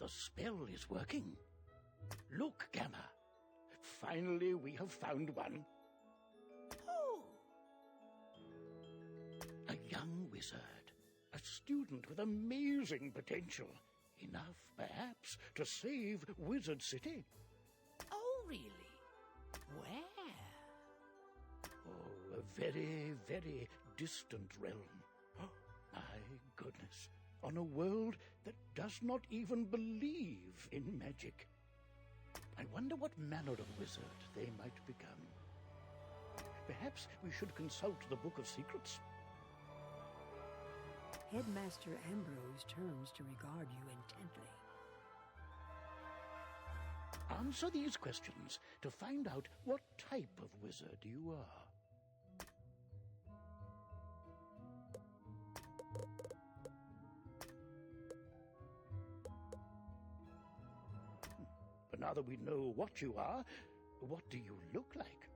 The spell is working. Look, Gamma. Finally, we have found one. Oh! A young wizard. A student with amazing potential. Enough, perhaps, to save Wizard City. Oh, really? Where? Oh, a very, very distant realm. Oh, my goodness. On a world that does not even believe in magic. I wonder what manner of wizard they might become. Perhaps we should consult the Book of Secrets. Headmaster Ambrose turns to regard you intently. Answer these questions to find out what type of wizard you are. But now that we know what you are, what do you look like?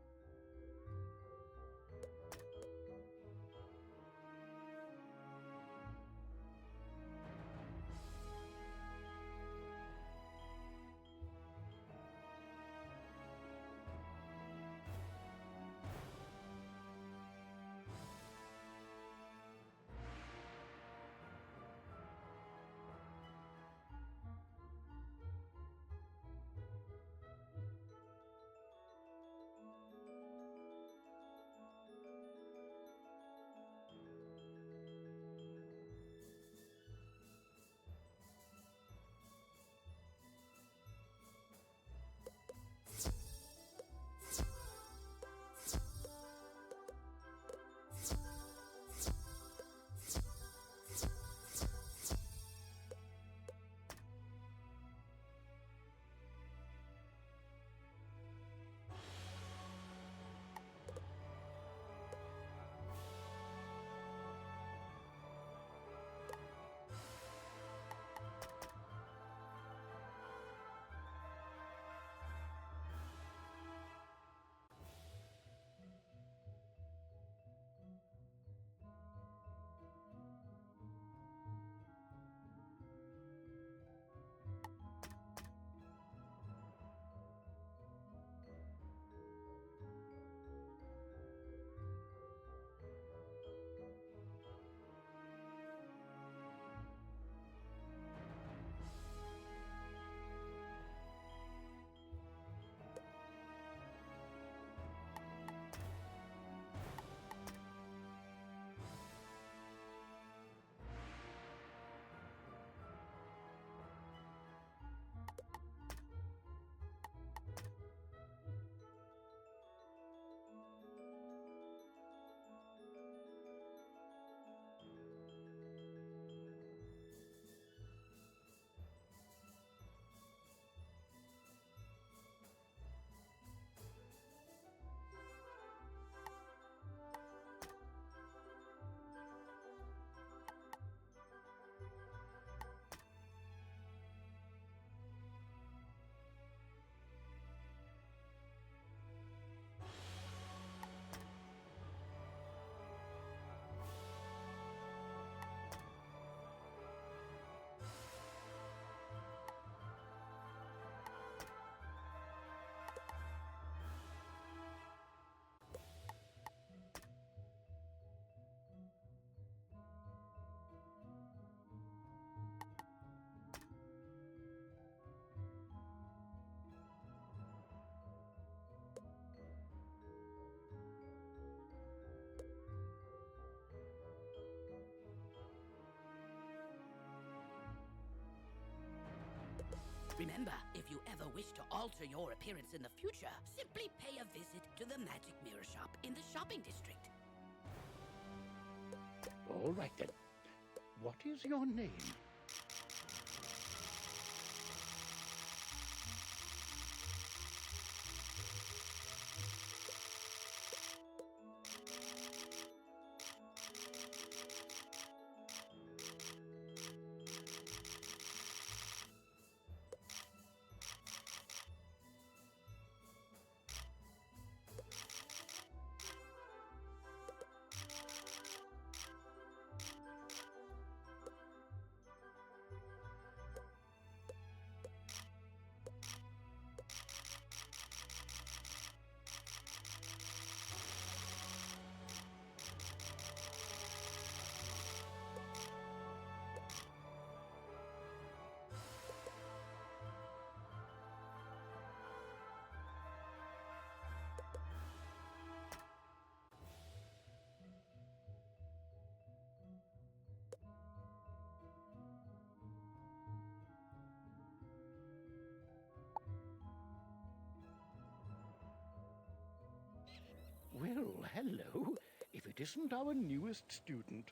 Remember, if you ever wish to alter your appearance in the future, simply pay a visit to the Magic Mirror Shop in the shopping district. All right, then. What is your name? Well, hello, if it isn't our newest student.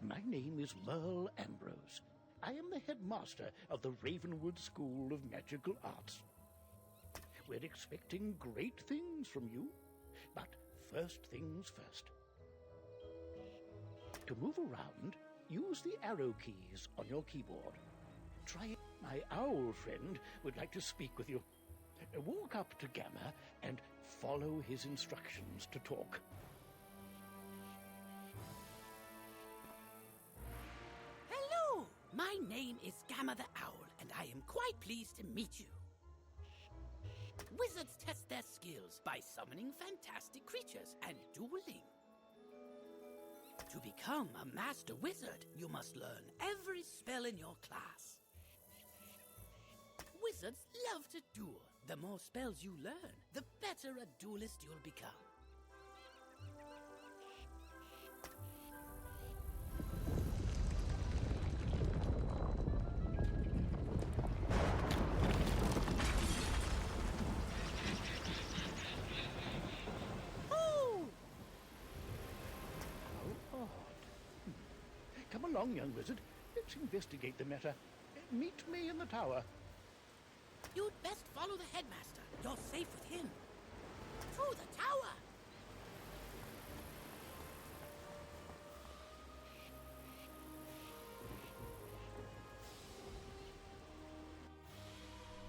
My name is Merle Ambrose. I am the headmaster of the Ravenwood School of Magical Arts. We're expecting great things from you, but first things first. To move around, use the arrow keys on your keyboard. Try it. My owl friend would like to speak with you. Walk up to Gamma and follow his instructions to talk. Hello! My name is Gamma the Owl, and I am quite pleased to meet you. Wizards test their skills by summoning fantastic creatures and dueling. To become a master wizard, you must learn every spell in your class. Wizards love to duel. The more spells you learn, the better a duelist you'll become. Come along, young wizard. Let's investigate the matter. Meet me in the tower. You'd best follow the headmaster. You're safe with him. Through the tower!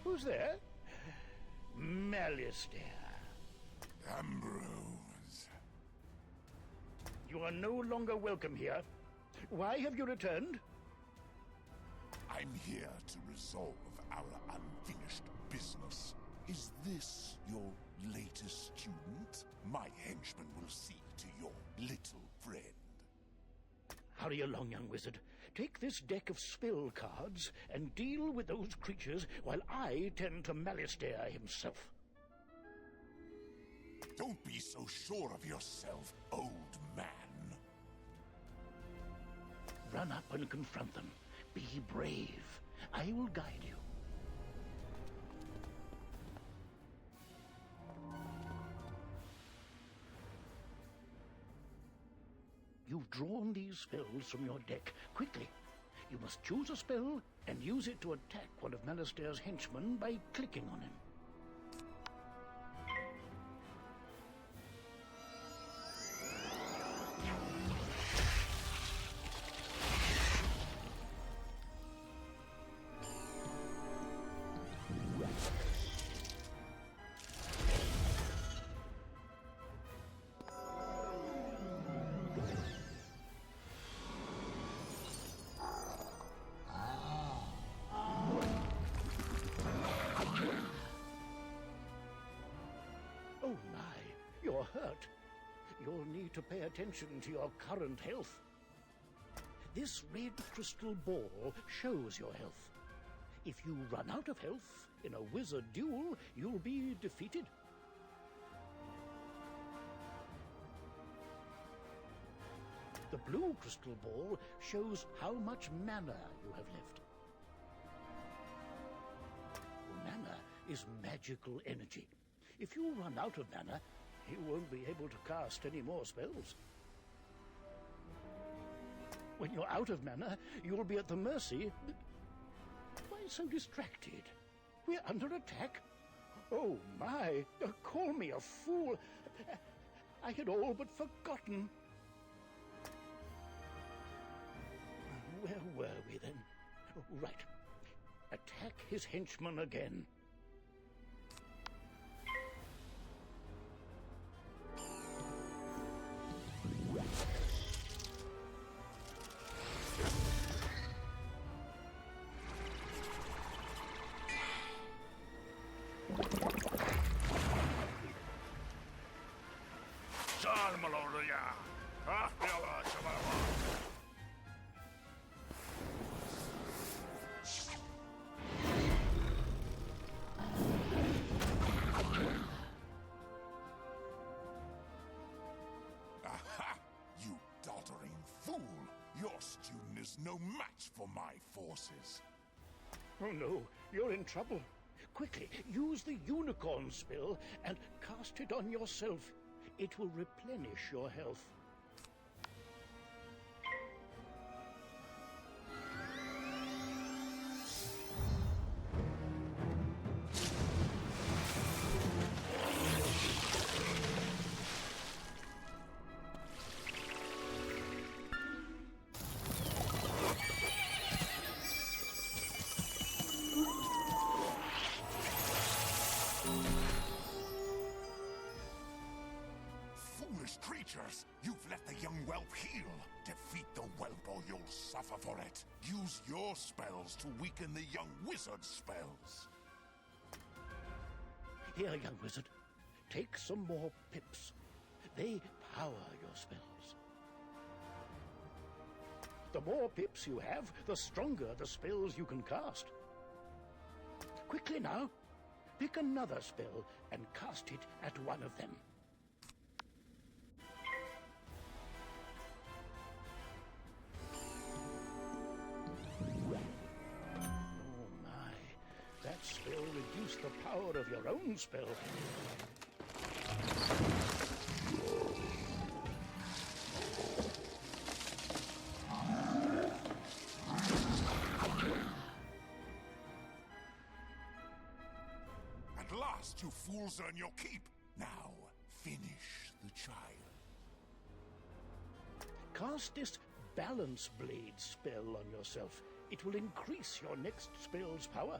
Who's there? Malistaire. Ambrose. You are no longer welcome here. Why have you returned? I'm here to resolve our unfinished business. Is this your latest student? My henchman will see to your little friend. Hurry along, young wizard. Take this deck of spell cards and deal with those creatures while I tend to Malistaire himself. Don't be so sure of yourself, old man. Run up and confront them. Be brave. I will guide you. You've drawn these spells from your deck. Quickly. You must choose a spell and use it to attack one of Malistaire's henchmen by clicking on him. Oh my, you're hurt. You'll need to pay attention to your current health. This red crystal ball shows your health. If you run out of health in a wizard duel, you'll be defeated. The blue crystal ball shows how much mana you have left. Mana is magical energy. If you run out of mana, you won't be able to cast any more spells. When you're out of mana, you'll be at the mercy... Why so distracted? We're under attack? Oh my, call me a fool. I had all but forgotten. Where were we then? Right. Attack his henchman again. Aha! You doddering fool! Your student is no match for my forces. Oh no, you're in trouble. Quickly, use the unicorn spell and cast it on yourself. It will replenish your health. Creatures, you've let the young whelp heal. Defeat the whelp or you'll suffer for it. Use your spells to weaken the young wizard's spells. Here, young wizard, take some more pips. They power your spells. The more pips you have, the stronger the spells you can cast. Quickly now, pick another spell and cast it at one of them. That spell reduced the power of your own spell. At last, you fools earn your keep. Now, finish the child. Cast this Balance Blade spell on yourself. It will increase your next spell's power.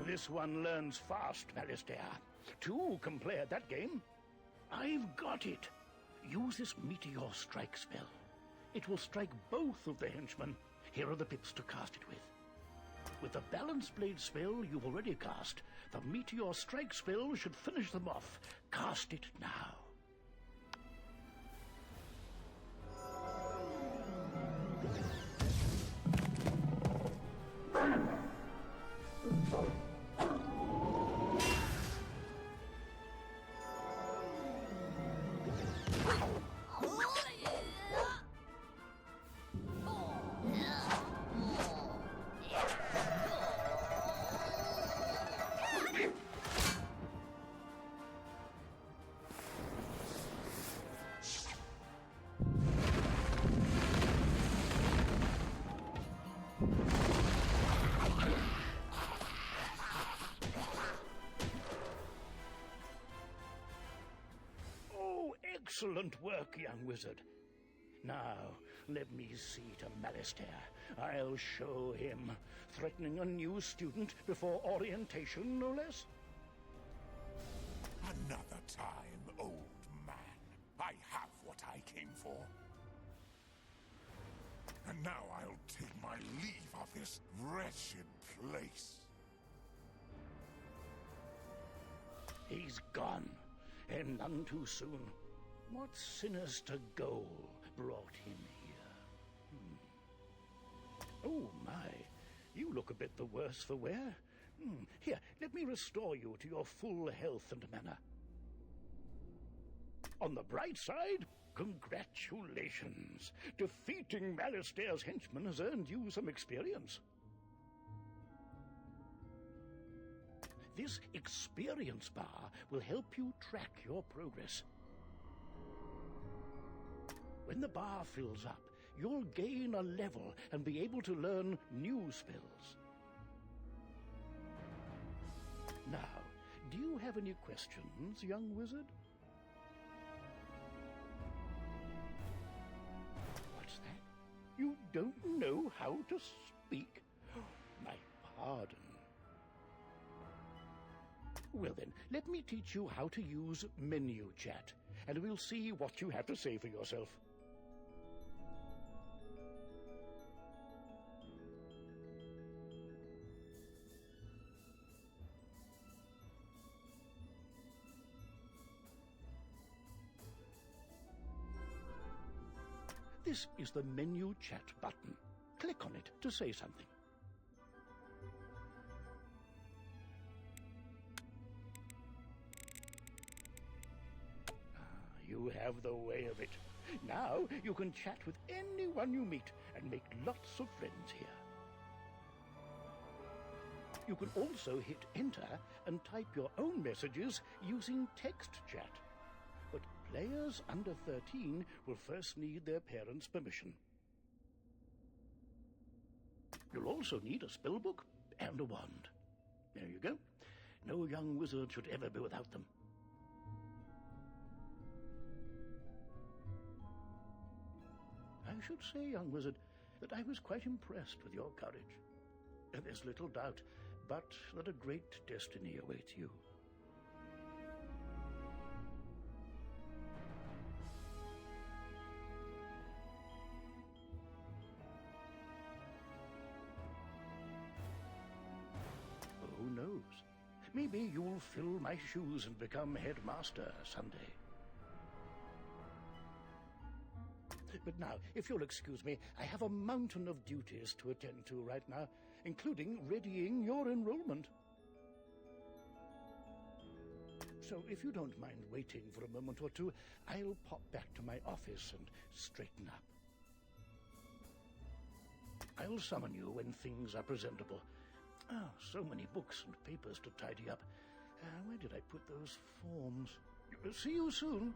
This one learns fast, Alistair. Two can play at that game. I've got it. Use this Meteor Strike spell. It will strike both of the henchmen. Here are the pips to cast it with. With the Balance Blade spell you've already cast, the Meteor Strike spell should finish them off. Cast it now. Excellent work, young wizard. Now, let me see to Alistair. I'll show him. Threatening a new student before orientation, no less? Another time, old man. I have what I came for. And now I'll take my leave of this wretched place. He's gone, and none too soon. What sinister goal brought him here? Oh, my. You look a bit the worse for wear. Here, let me restore you to your full health and manner. On the bright side, congratulations. Defeating Alistair's henchman has earned you some experience. This experience bar will help you track your progress. When the bar fills up, you'll gain a level and be able to learn new spells. Now, do you have any questions, young wizard? What's that? You don't know how to speak? My pardon. Well then, let me teach you how to use menu chat, and we'll see what you have to say for yourself. This is the menu chat button. Click on it to say something. You have the way of it. Now you can chat with anyone you meet and make lots of friends here. You can also hit enter and type your own messages using text chat. But players under 13 will first need their parents' permission. You'll also need a spellbook and a wand. There you go. No young wizard should ever be without them. I should say, young wizard, that I was quite impressed with your courage. There's little doubt, but that a great destiny awaits you. Who knows? Maybe you'll fill my shoes and become headmaster someday. But now, if you'll excuse me, I have a mountain of duties to attend to right now, including readying your enrollment. So if you don't mind waiting for a moment or two, I'll pop back to my office and straighten up. I'll summon you when things are presentable. Oh, so many books and papers to tidy up. Where did I put those forms? See you soon.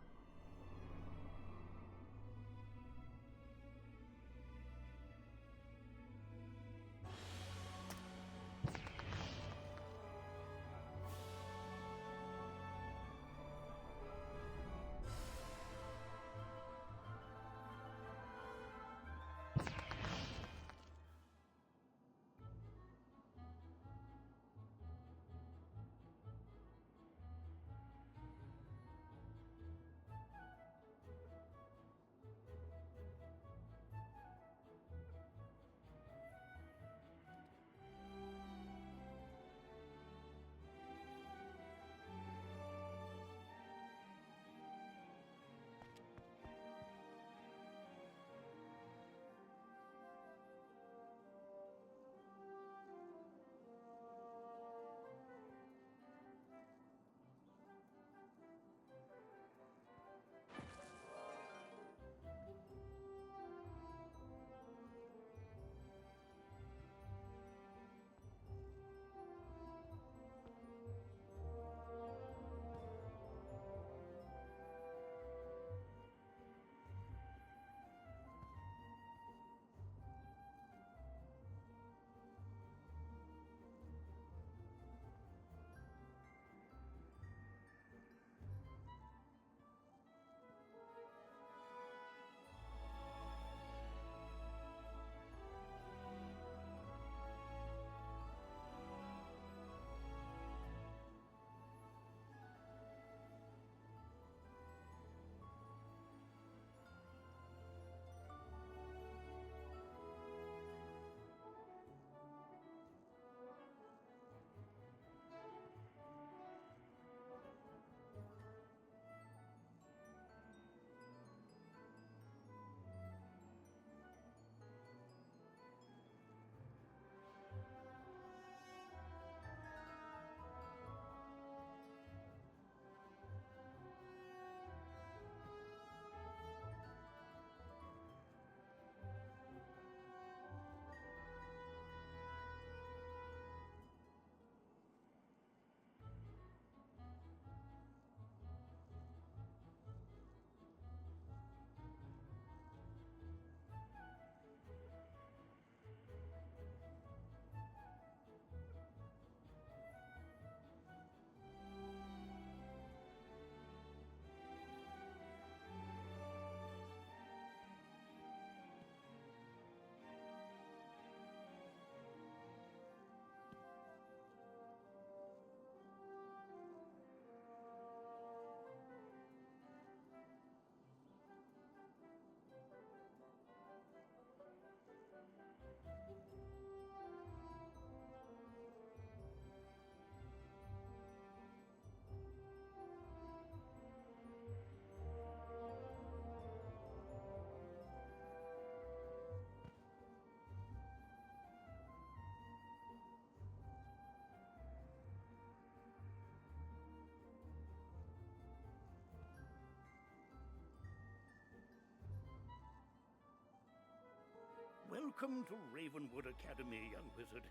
Welcome to Ravenwood Academy, young wizard.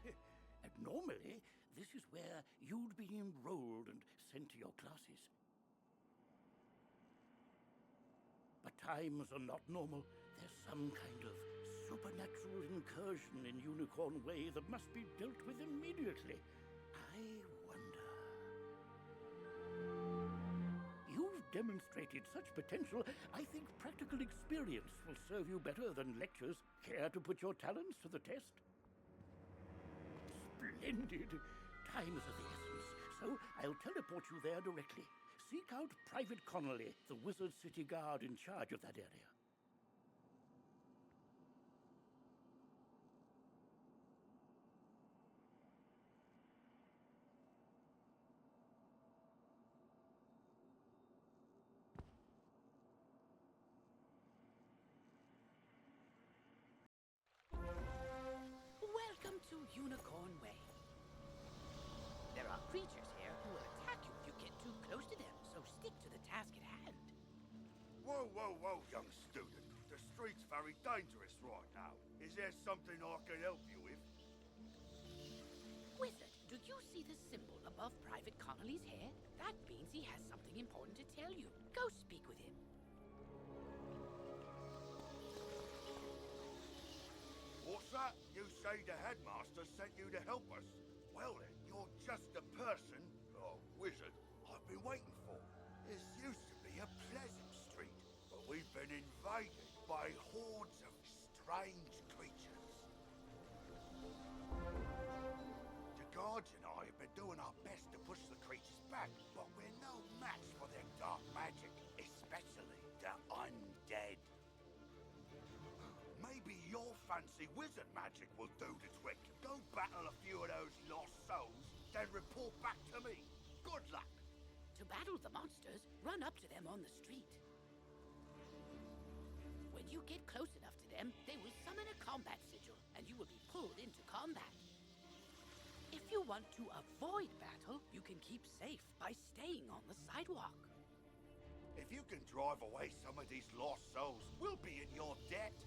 And normally, this is where you'd be enrolled and sent to your classes. But times are not normal. There's some kind of supernatural incursion in Unicorn Way that must be dealt with immediately. I wonder... You've demonstrated such potential, I think practical experience will serve you better than lectures. Care to put your talents to the test? Splendid! Time is of the essence, so I'll teleport you there directly. Seek out Private Connolly, the Wizard City Guard in charge of that area. Welcome to Unicorn Way. There are creatures here who will attack you if you get too close to them, so stick to the task at hand. Whoa, whoa, whoa, young student. The street's very dangerous right now. Is there something I can help you with? Wizard, do you see the symbol above Private Connolly's hair? That means he has something important to tell you. Go speak with him. What's that? You say the headmaster sent you to help us? Well then, you're just the person, or wizard, I've been waiting for. This used to be a pleasant street, but we've been invaded by hordes of strange creatures. The guards and I have been doing our best to push the creatures back, but we're no match for their dark magic, especially the undead. Maybe your fancy wizard magic will do the trick. Go battle a few of those lost souls, then report back to me. Good luck. To battle the monsters, run up to them on the street. When you get close enough to them, they will summon a combat sigil, and you will be pulled into combat. If you want to avoid battle, you can keep safe by staying on the sidewalk. If you can drive away some of these lost souls, we'll be in your debt.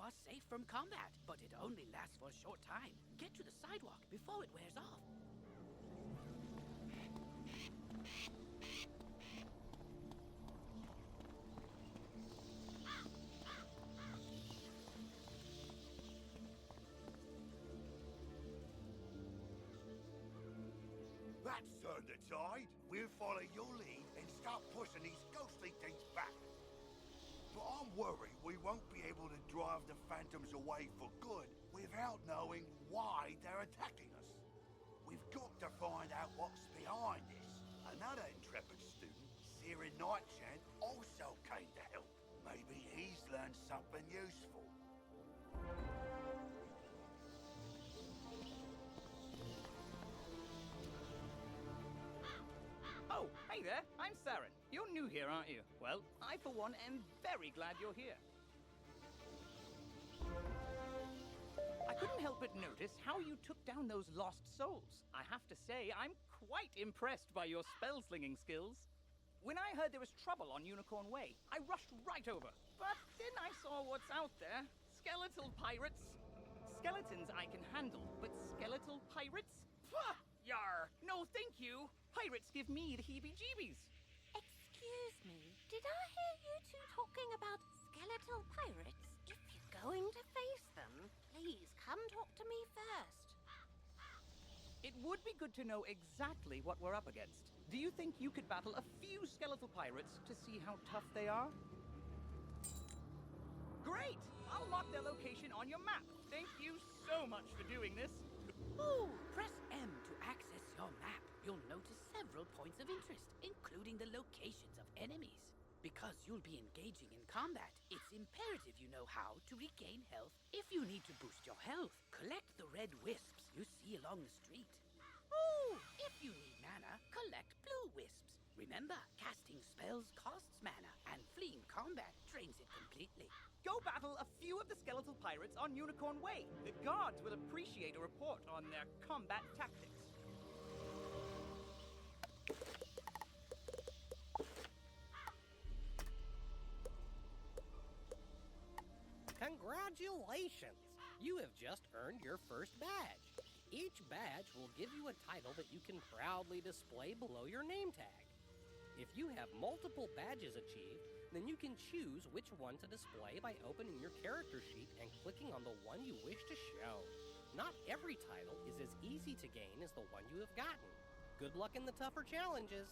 are safe from combat, but it only lasts for a short time. Get to the sidewalk before it wears off. That turned the tide. We'll follow your lead and start pushing these ghostly things back. But I'm worried we won't be able to drive the phantoms away for good without knowing why they're attacking us. We've got to find out what's behind this. Another intrepid student, Searing Nightchant, also came to help. Maybe he's learned something useful. Oh, hey there, I'm Saren. You're new here, aren't you? Well, I for one am very glad you're here. I couldn't help but notice how you took down those lost souls. I have to say, I'm quite impressed by your spell-slinging skills. When I heard there was trouble on Unicorn Way, I rushed right over. But then I saw what's out there. Skeletal pirates. Skeletons I can handle, but skeletal pirates? Pah! Yar! No, thank you. Pirates give me the heebie-jeebies. Excuse me, did I hear you two talking about skeletal pirates? If you're going to face them, please come talk to me first. It would be good to know exactly what we're up against. Do you think you could battle a few skeletal pirates to see how tough they are? Great! I'll mark their location on your map. Thank you so much for doing this. Ooh, press M to access your map. You'll notice several points of interest, including the locations of enemies. Because you'll be engaging in combat, it's imperative you know how to regain health. If you need to boost your health, collect the red wisps you see along the street. Ooh, if you need mana, collect blue wisps. Remember, casting spells costs mana, and fleeing combat drains it completely. Go battle a few of the skeletal pirates on Unicorn Way. The guards will appreciate a report on their combat tactics. Congratulations! You have just earned your first badge. Each badge will give you a title that you can proudly display below your name tag. If you have multiple badges achieved, then you can choose which one to display by opening your character sheet and clicking on the one you wish to show. Not every title is as easy to gain as the one you have gotten. Good luck in the tougher challenges.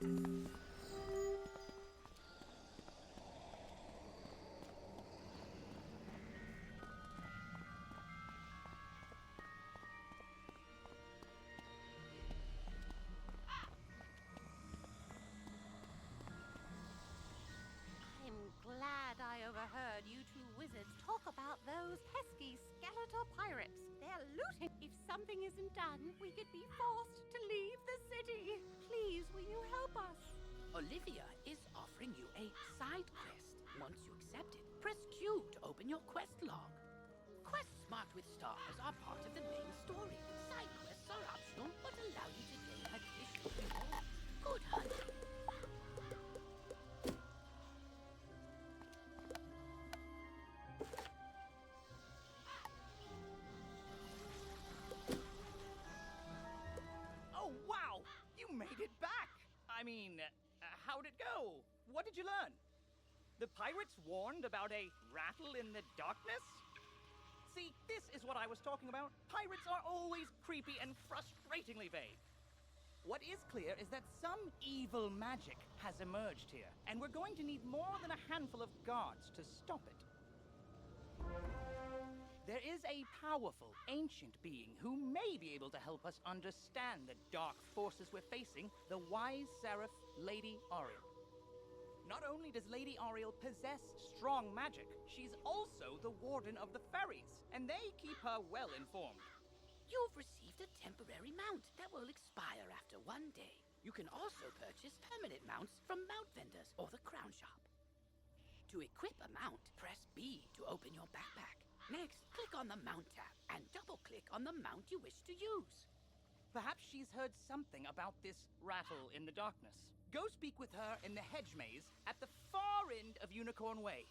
I'm glad I overheard you two wizards talk about those pesky skeletal pirates. They're looting. If something isn't done, we could be forced to leave the city. Please, will you help us? Olivia is offering you a side quest. Once you accept it, press Q to open your quest log. Quests marked with stars are part of the main story. Side quests are optional, but allow you to gain additional rewards. Good hunting. Oh, wow! You made it back! I mean, how'd it go? What did you learn? The pirates warned about a rattle in the darkness? See, this is what I was talking about. Pirates are always creepy and frustratingly vague. What is clear is that some evil magic has emerged here, and we're going to need more than a handful of guards to stop it. There is a powerful, ancient being who may be able to help us understand the dark forces we're facing, the wise seraph, Lady Ariel. Not only does Lady Ariel possess strong magic, she's also the warden of the ferries, and they keep her well informed. You've received a temporary mount that will expire after 1 day. You can also purchase permanent mounts from mount vendors or the crown shop. To equip a mount, press B to open your backpack. Next, click on the Mount tab and double-click on the mount you wish to use. Perhaps she's heard something about this rattle in the darkness. Go speak with her in the hedge maze at the far end of Unicorn Way.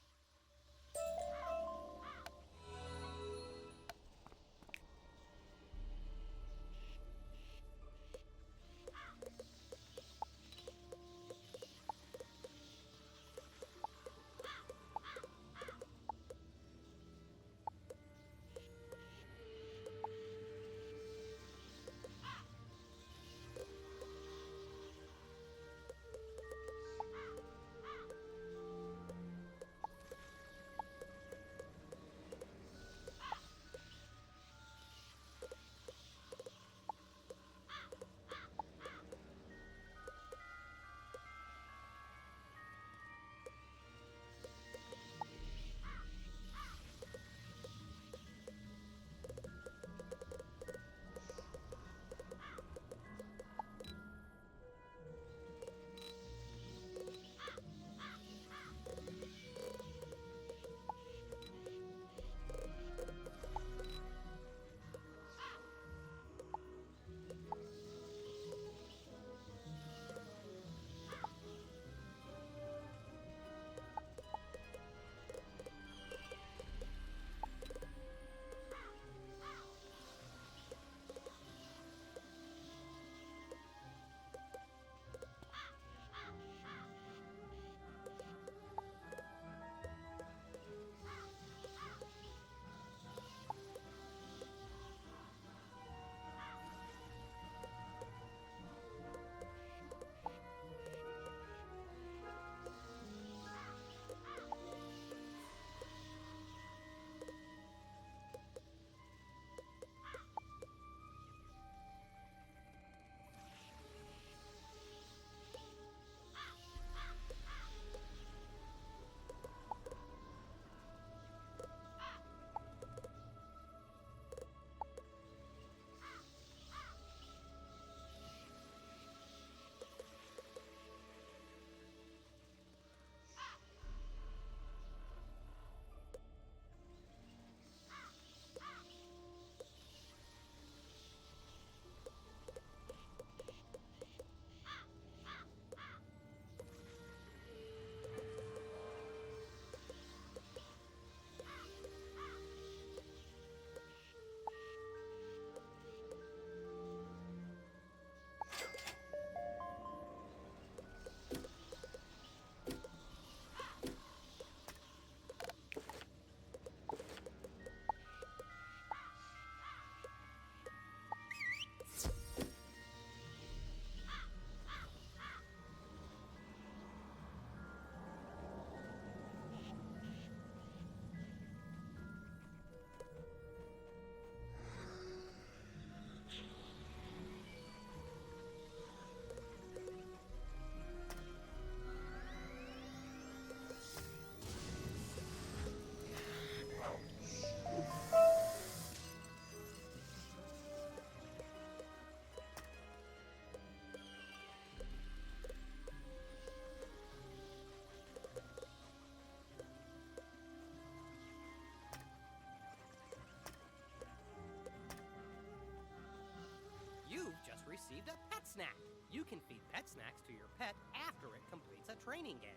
Snack. You can feed pet snacks to your pet after it completes a training game.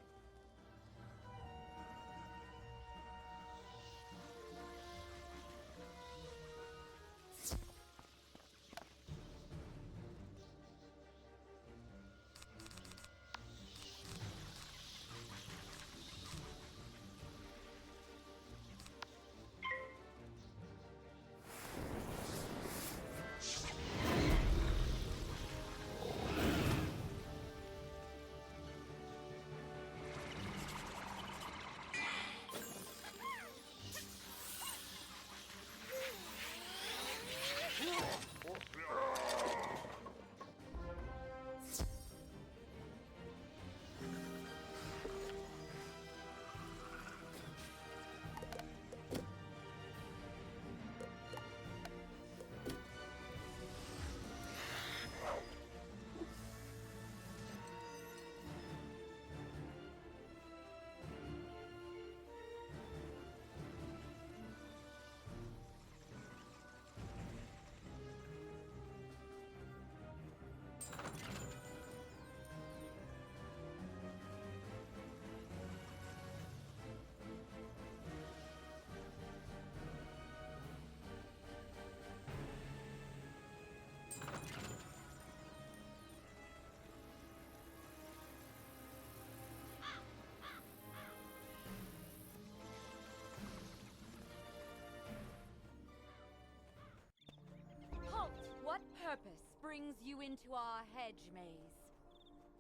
What purpose brings you into our hedge maze?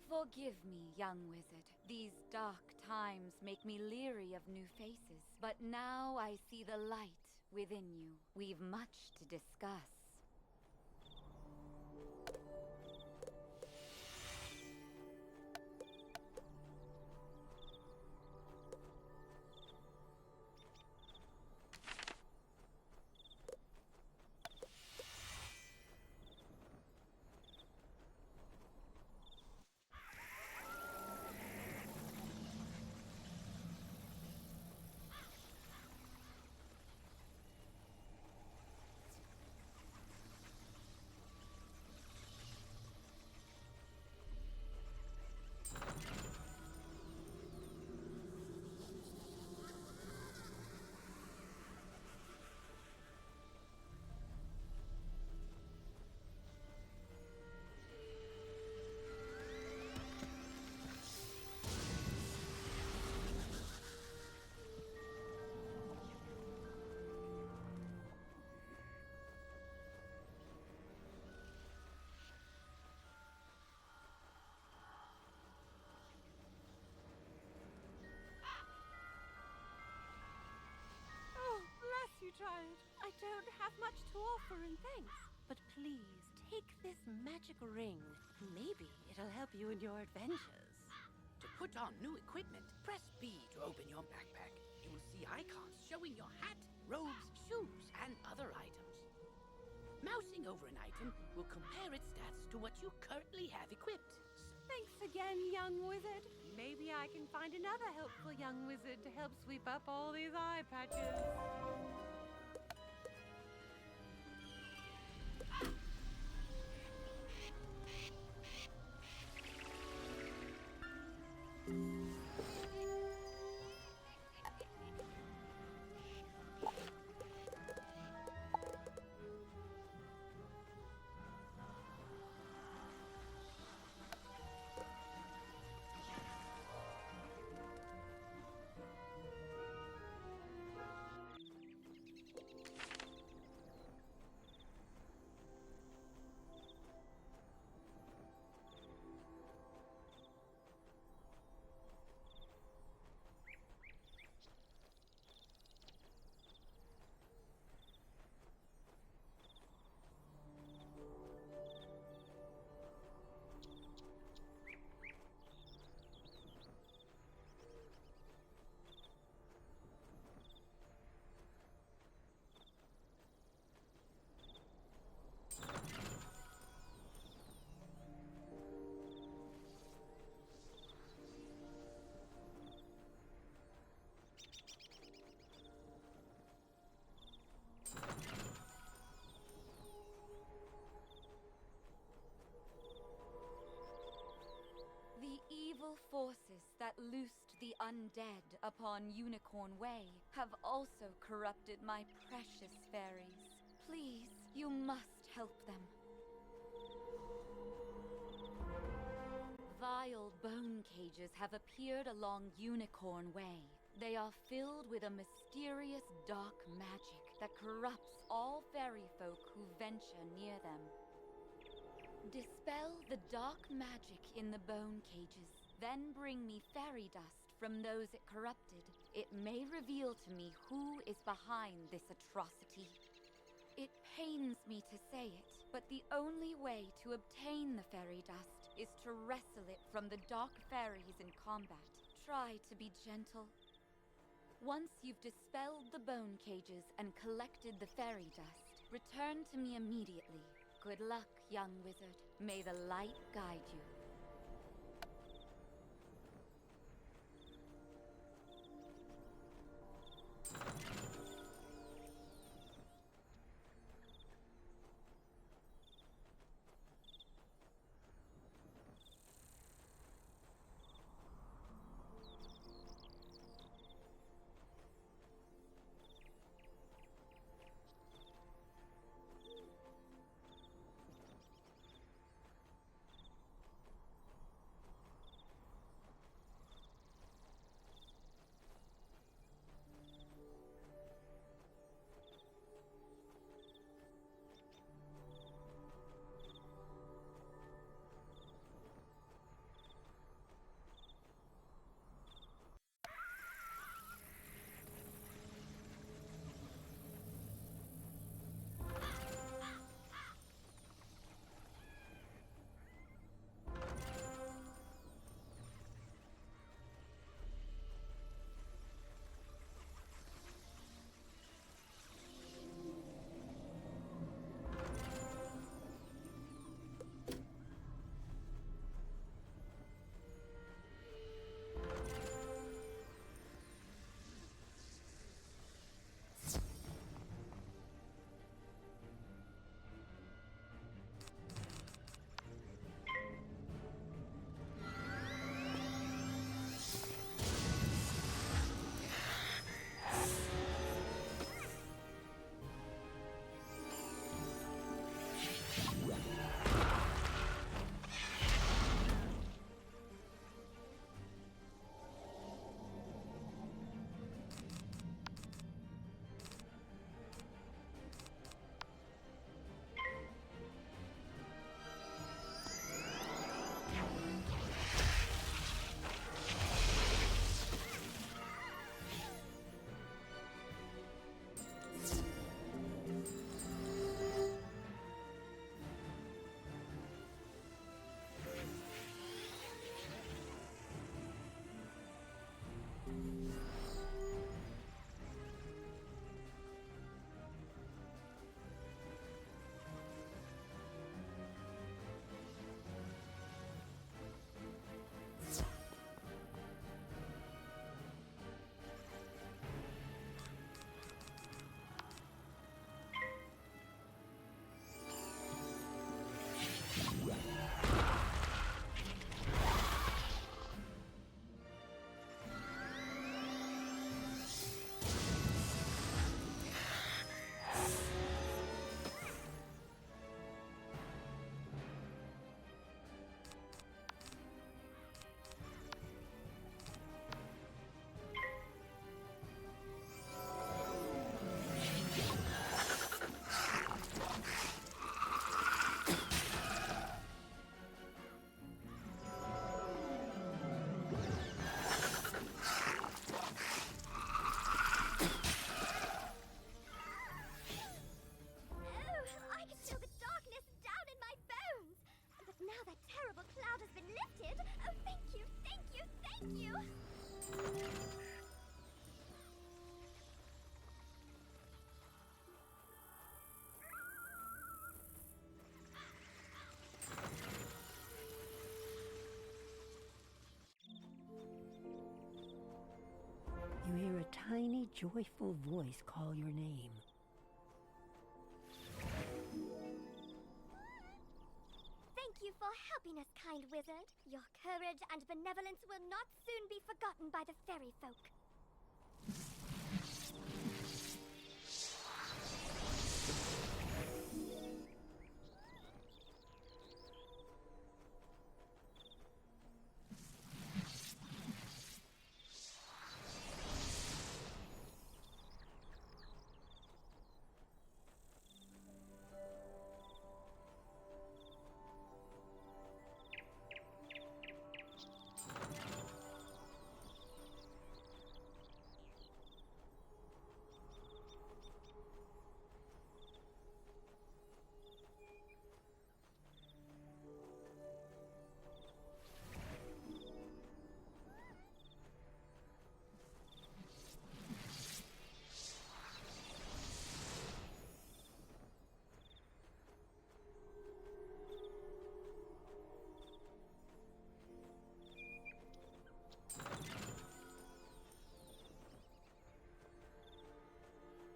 Forgive me, young wizard. These dark times make me leery of new faces. But now I see the light within you. We've much to discuss. Child, I don't have much to offer in thanks. But please, take this magic ring. Maybe it'll help you in your adventures. To put on new equipment, press B to open your backpack. You will see icons showing your hat, robes, shoes, and other items. Mousing over an item will compare its stats to what you currently have equipped. Thanks again, young wizard. Maybe I can find another helpful young wizard to help sweep up all these eye patches. that loosed the undead upon Unicorn Way have also corrupted my precious fairies. Please, you must help them. Vile bone cages have appeared along Unicorn Way. They are filled with a mysterious dark magic that corrupts all fairy folk who venture near them. Dispel the dark magic in the bone cages, then bring me fairy dust from those it corrupted. It may reveal to me who is behind this atrocity. It pains me to say it, but the only way to obtain the fairy dust is to wrestle it from the dark fairies in combat. Try to be gentle. Once you've dispelled the bone cages and collected the fairy dust, return to me immediately. Good luck, young wizard. May the light guide you. You hear a tiny, joyful voice call your name. Thank you for happiness, kind wizard. Your courage and benevolence will not soon be forgotten by the fairy folk.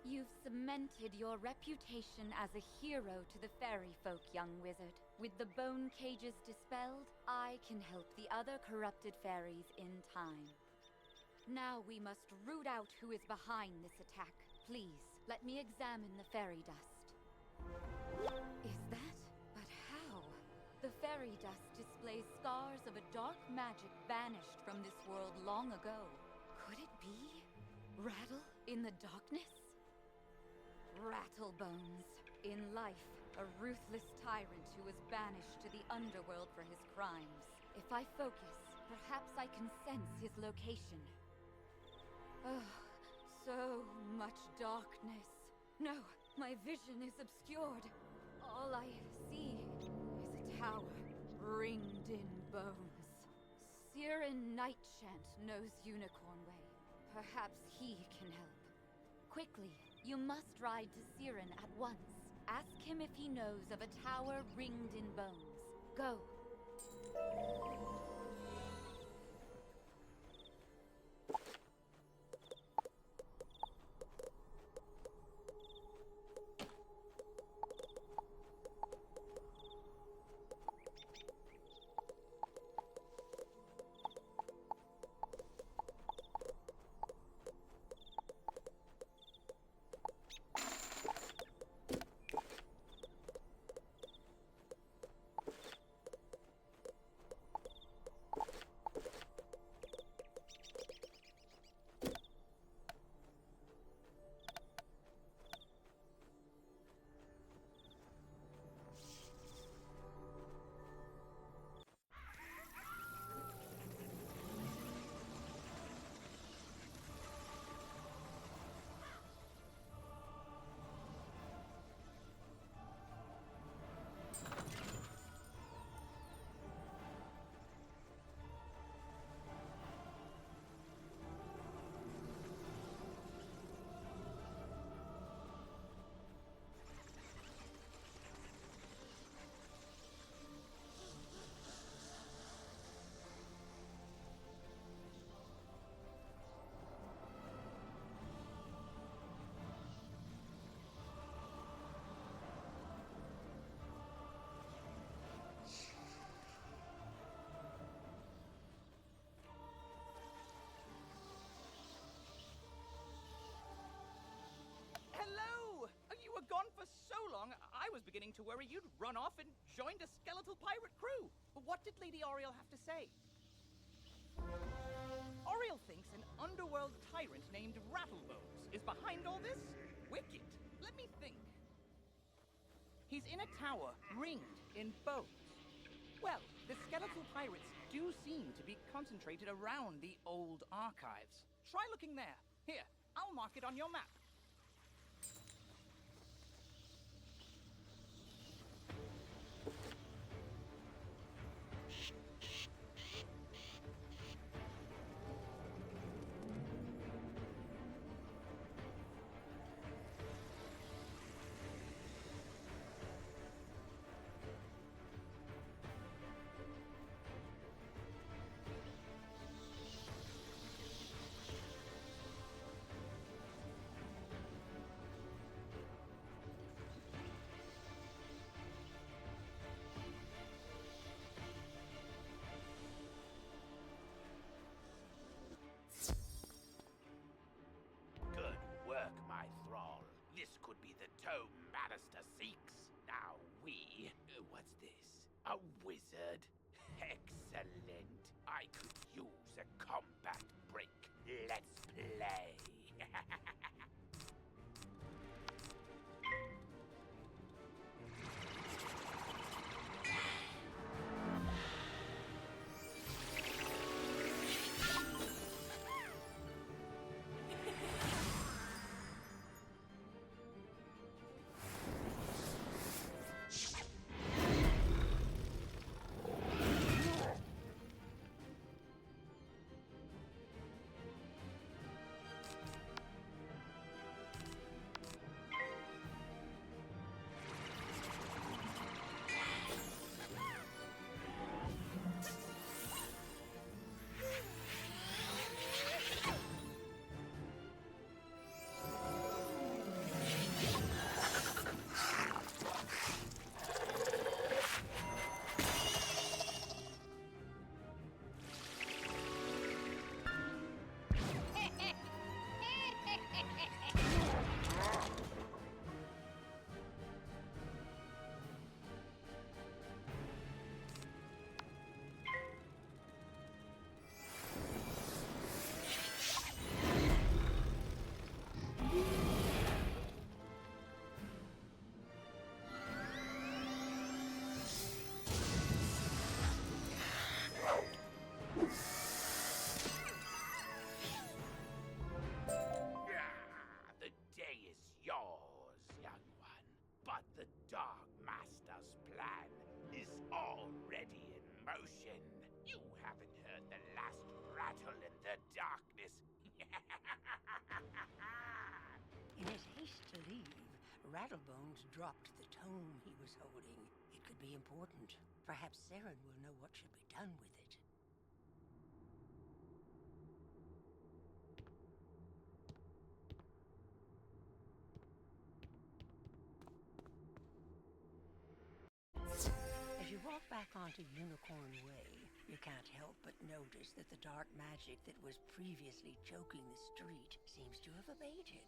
You've cemented your reputation as a hero to the fairy folk, young wizard. With the bone cages dispelled, I can help the other corrupted fairies in time. Now we must root out who is behind this attack. Please, let me examine the fairy dust. Is that? But how? The fairy dust displays scars of a dark magic banished from this world long ago. Could it be? Rattle in the darkness? Rattlebones. In life, a ruthless tyrant who was banished to the underworld for his crimes. If I focus, perhaps I can sense his location. Oh, so much darkness. No, my vision is obscured. All I see is a tower ringed in bones. Siren Nightchant knows Unicorn Way. Perhaps he can help. Quickly, you must ride to Siren at once. Ask him if he knows of a tower ringed in bones. Go. Gone for so long, I was beginning to worry you'd run off and joined a skeletal pirate crew. What did Lady Oriel have to say? Oriel thinks an underworld tyrant named Rattlebones is behind all this? Wicked. Let me think. He's in a tower ringed in bones. Well, the skeletal pirates do seem to be concentrated around the old archives. Try looking there. Here, I'll mark it on your map. A wizard? Excellent. I could use a combat break. Let's play. The Dark Master's plan is already in motion. You haven't heard the last rattle in the darkness. In his haste to leave, Rattlebones dropped the tome he was holding. It could be important. Perhaps Saren will know what should be done with it. As you walk back onto Unicorn Way, you can't help but notice that the dark magic that was previously choking the street seems to have abated.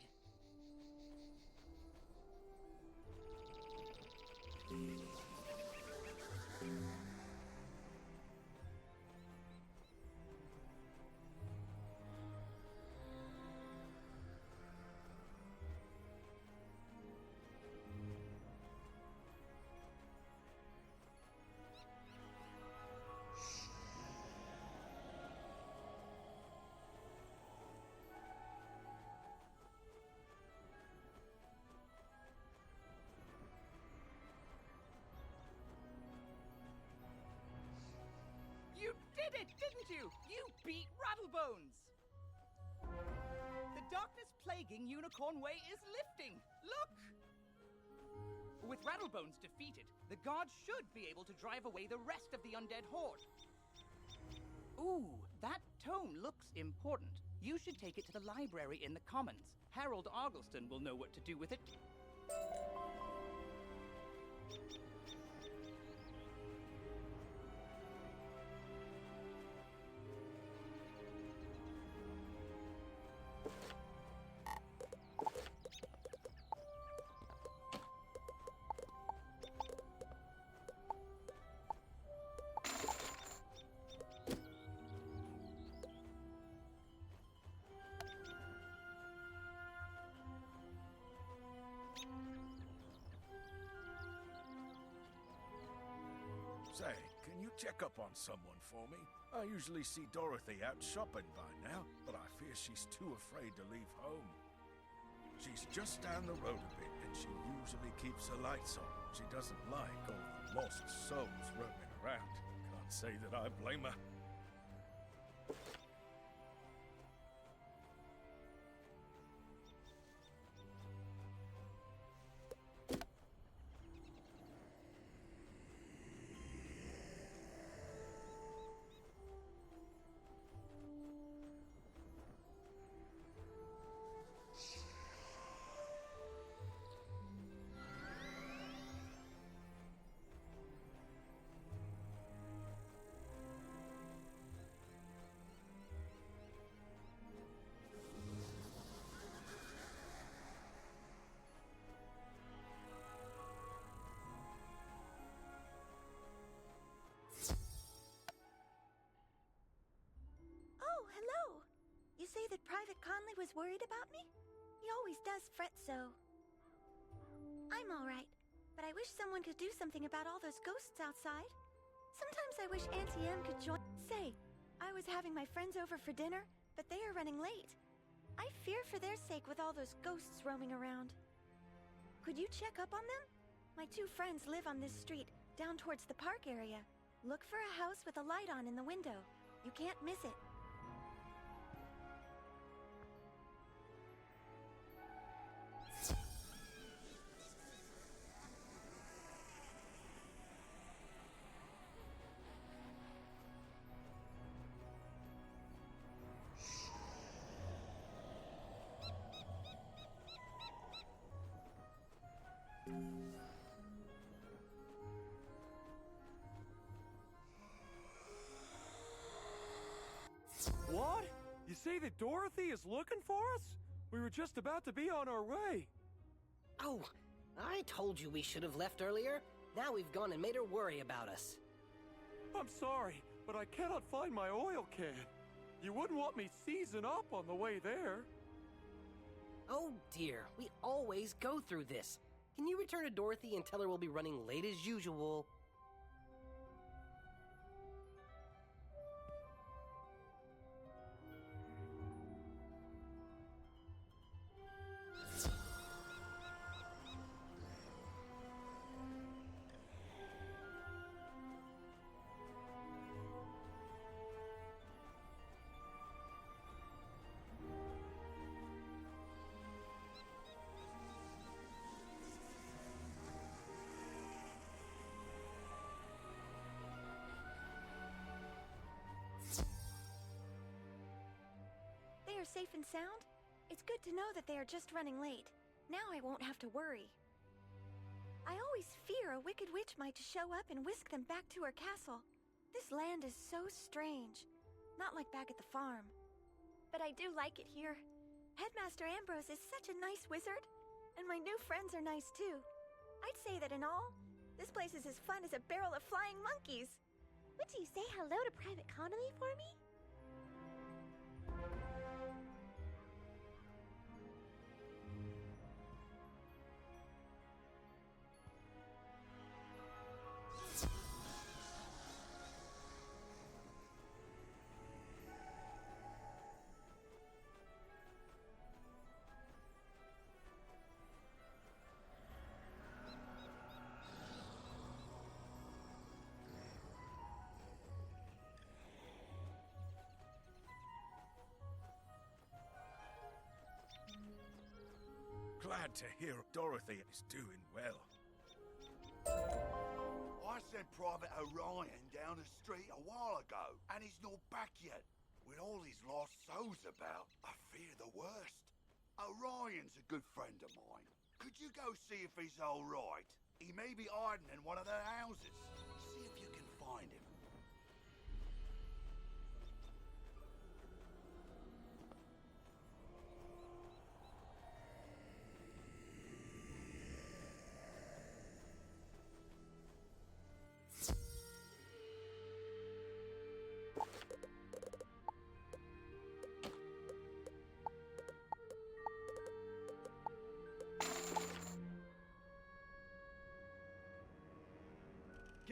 You did it, didn't you? You beat Rattlebones! The darkness plaguing Unicorn Way is lifting. Look! With Rattlebones defeated, the guards should be able to drive away the rest of the undead horde. Ooh, that tome looks important. You should take it to the library in the Commons. Harold Argleston will know what to do with it. Say, can you check up on someone for me? I usually see Dorothy out shopping by now, but I fear she's too afraid to leave home. She's just down the road a bit, and she usually keeps her lights on. She doesn't like all the lost souls roaming around. Can't say that I blame her. that Conley was worried about me? He always does fret so. I'm all right, but I wish someone could do something about all those ghosts outside. Sometimes I wish Auntie Em could join. Say, I was having my friends over for dinner, but they are running late. I fear for their sake with all those ghosts roaming around. Could you check up on them? My two friends live on this street, down towards the park area. Look for a house with a light on in the window. You can't miss it. What? You say that Dorothy is looking for us? We were just about to be on our way. Oh, I told you we should have left earlier. Now we've gone and made her worry about us. I'm sorry, but I cannot find my oil can. You wouldn't want me seizing up on the way there. Oh dear, we always go through this. Can you return to Dorothy and tell her we'll be running late as usual? They are safe and sound? It's good to know that they are just running late. Now I won't have to worry. I always fear a wicked witch might show up and whisk them back to her castle. This land is so strange. Not like back at the farm. But I do like it here. Headmaster Ambrose is such a nice wizard, and my new friends are nice too. I'd say that in all, this place is as fun as a barrel of flying monkeys. Would you say hello to Private Connolly for me? Glad to hear Dorothy is doing well. I sent Private Orion down the street a while ago, and he's not back yet. With all these lost souls about, I fear the worst. Orion's a good friend of mine. Could you go see if he's all right? He may be hiding in one of their houses. See if you can find him.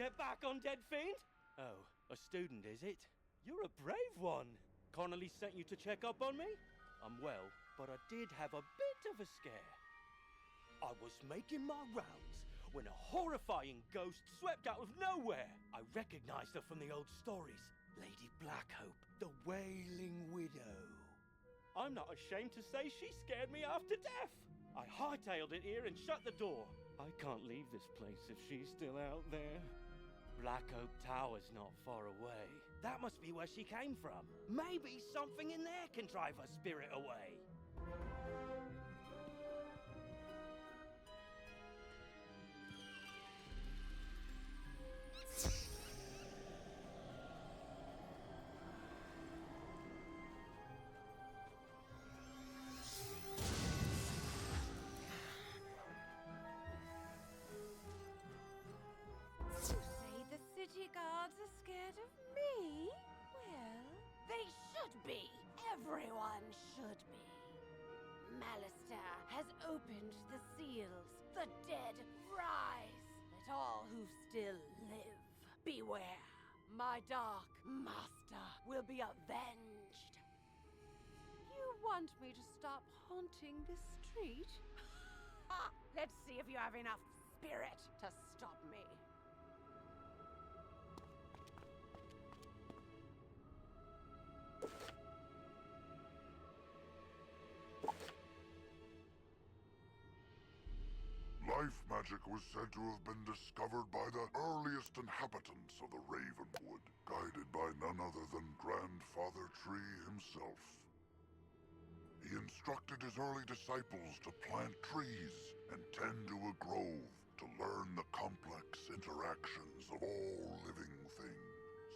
Get back on, Dead Fiend? Oh, a student, is it? You're a brave one. Connolly sent you to check up on me? I'm well, but I did have a bit of a scare. I was making my rounds when a horrifying ghost swept out of nowhere. I recognized her from the old stories. Lady Blackhope, the Wailing Widow. I'm not ashamed to say she scared me half to death. I hightailed it here and shut the door. I can't leave this place if she's still out there. Black Oak Tower's not far away. That must be where she came from. Maybe something in there can drive her spirit away. City guards are scared of me? Well, They should be. Everyone should be. Malister has opened the seals. The dead rise. Let all who still live beware. My dark master will be avenged. You want me to stop haunting this street? Ha! Let's see if you have enough spirit to stop me. Life magic was said to have been discovered by the earliest inhabitants of the Ravenwood, guided by none other than Grandfather Tree himself. He instructed his early disciples to plant trees and tend to a grove to learn the complex interactions of all living things.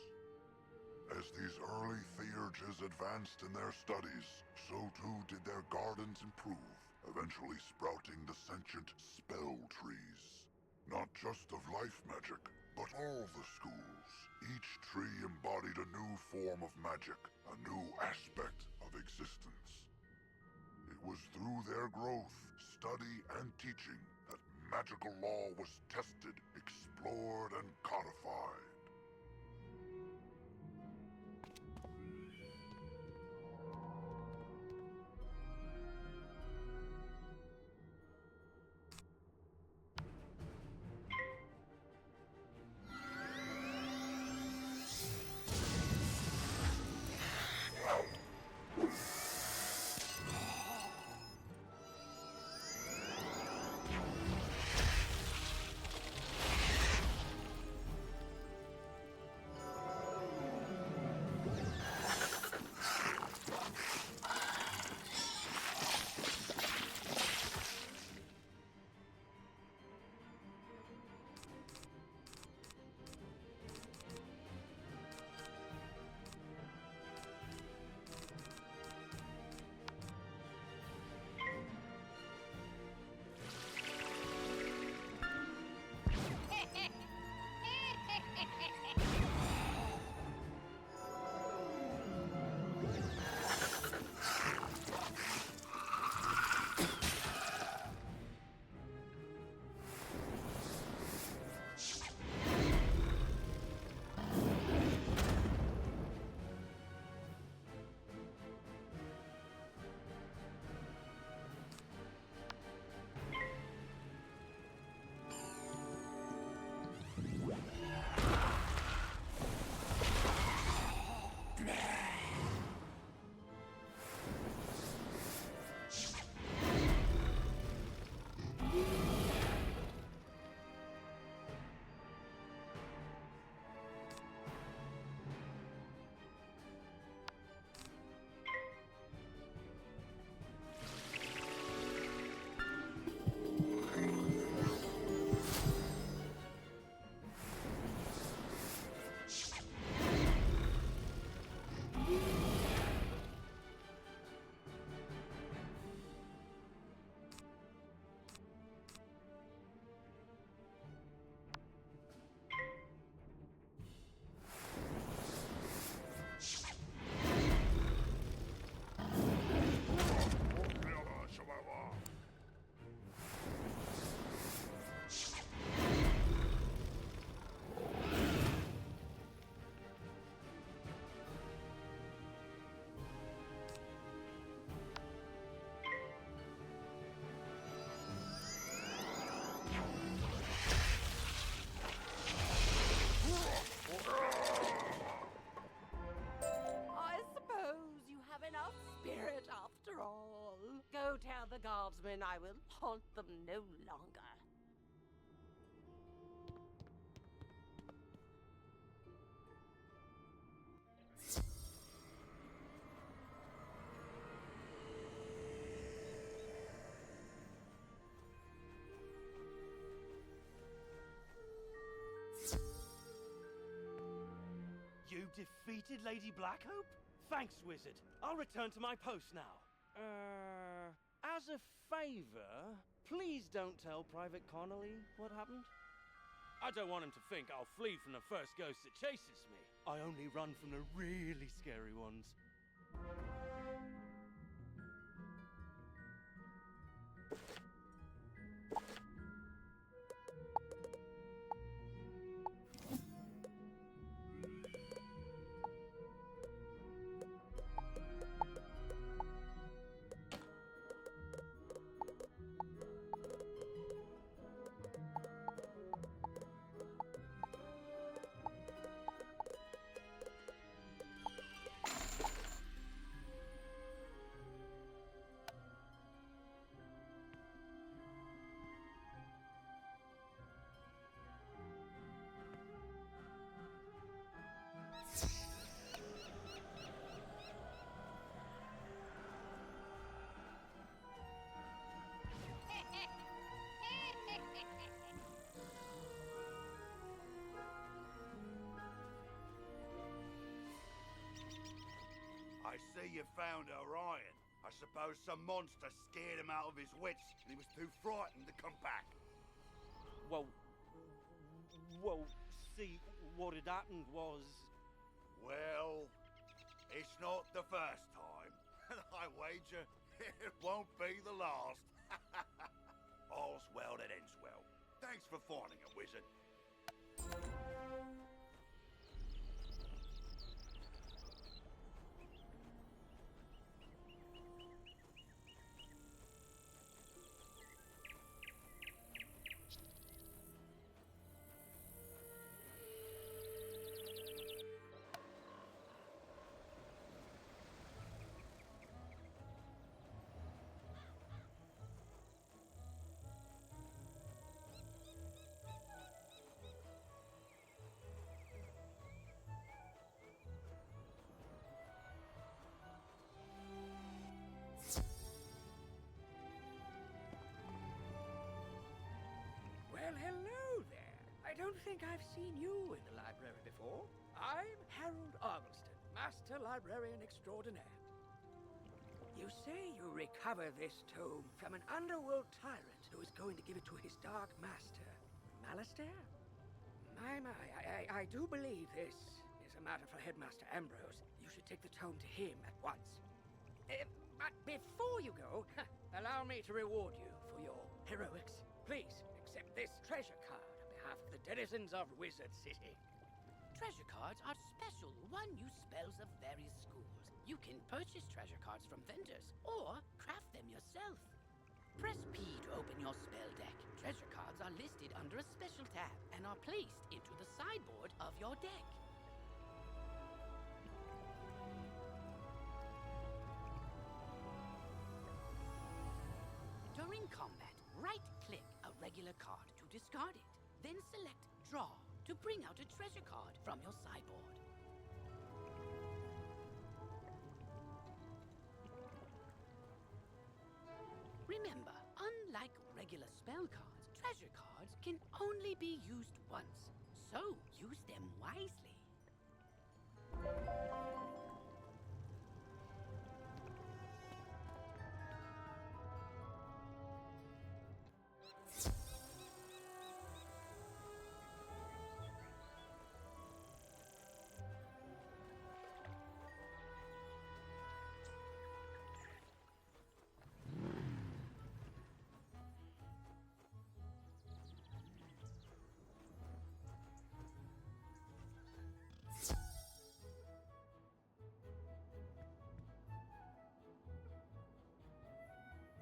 As these early theurges advanced in their studies, so too did their gardens improve, eventually sprouting the sentient spell trees. Not just of life magic, but all the schools. Each tree embodied a new form of magic, a new aspect of existence. It was through their growth, study, and teaching that magical law was tested, explored, and codified. Go tell the guardsmen I will haunt them no longer. You defeated Lady Blackhope? Thanks, Wizard. I'll return to my post now. As a favor, please don't tell Private Connolly what happened. I don't want him to think I'll flee from the first ghost that chases me. I only run from the really scary ones. see you found Orion. I suppose some monster scared him out of his wits and he was too frightened to come back. Well, see, what had happened was... Well, it's not the first time. And I wager it won't be the last. All's well that ends well. Thanks for finding it, Wizard. Well, hello there. I don't think I've seen you in the library before. I'm Harold Argleston, Master Librarian Extraordinaire. You say you recover this tome from an underworld tyrant who is going to give it to his dark master, Malastair? My, I do believe this is a matter for Headmaster Ambrose. You should take the tome to him at once. But before you go, allow me to reward you for your heroics. Please, accept this treasure card on behalf of the denizens of Wizard City. Treasure cards are special one-use spells of various schools. You can purchase treasure cards from vendors or craft them yourself. Press P to open your spell deck. Treasure cards are listed under a special tab and are placed into the sideboard of your deck. During combat, right-click a regular card to discard it. Then select Draw to bring out a treasure card from your sideboard. Remember, unlike regular spell cards, treasure cards can only be used once, so use them wisely.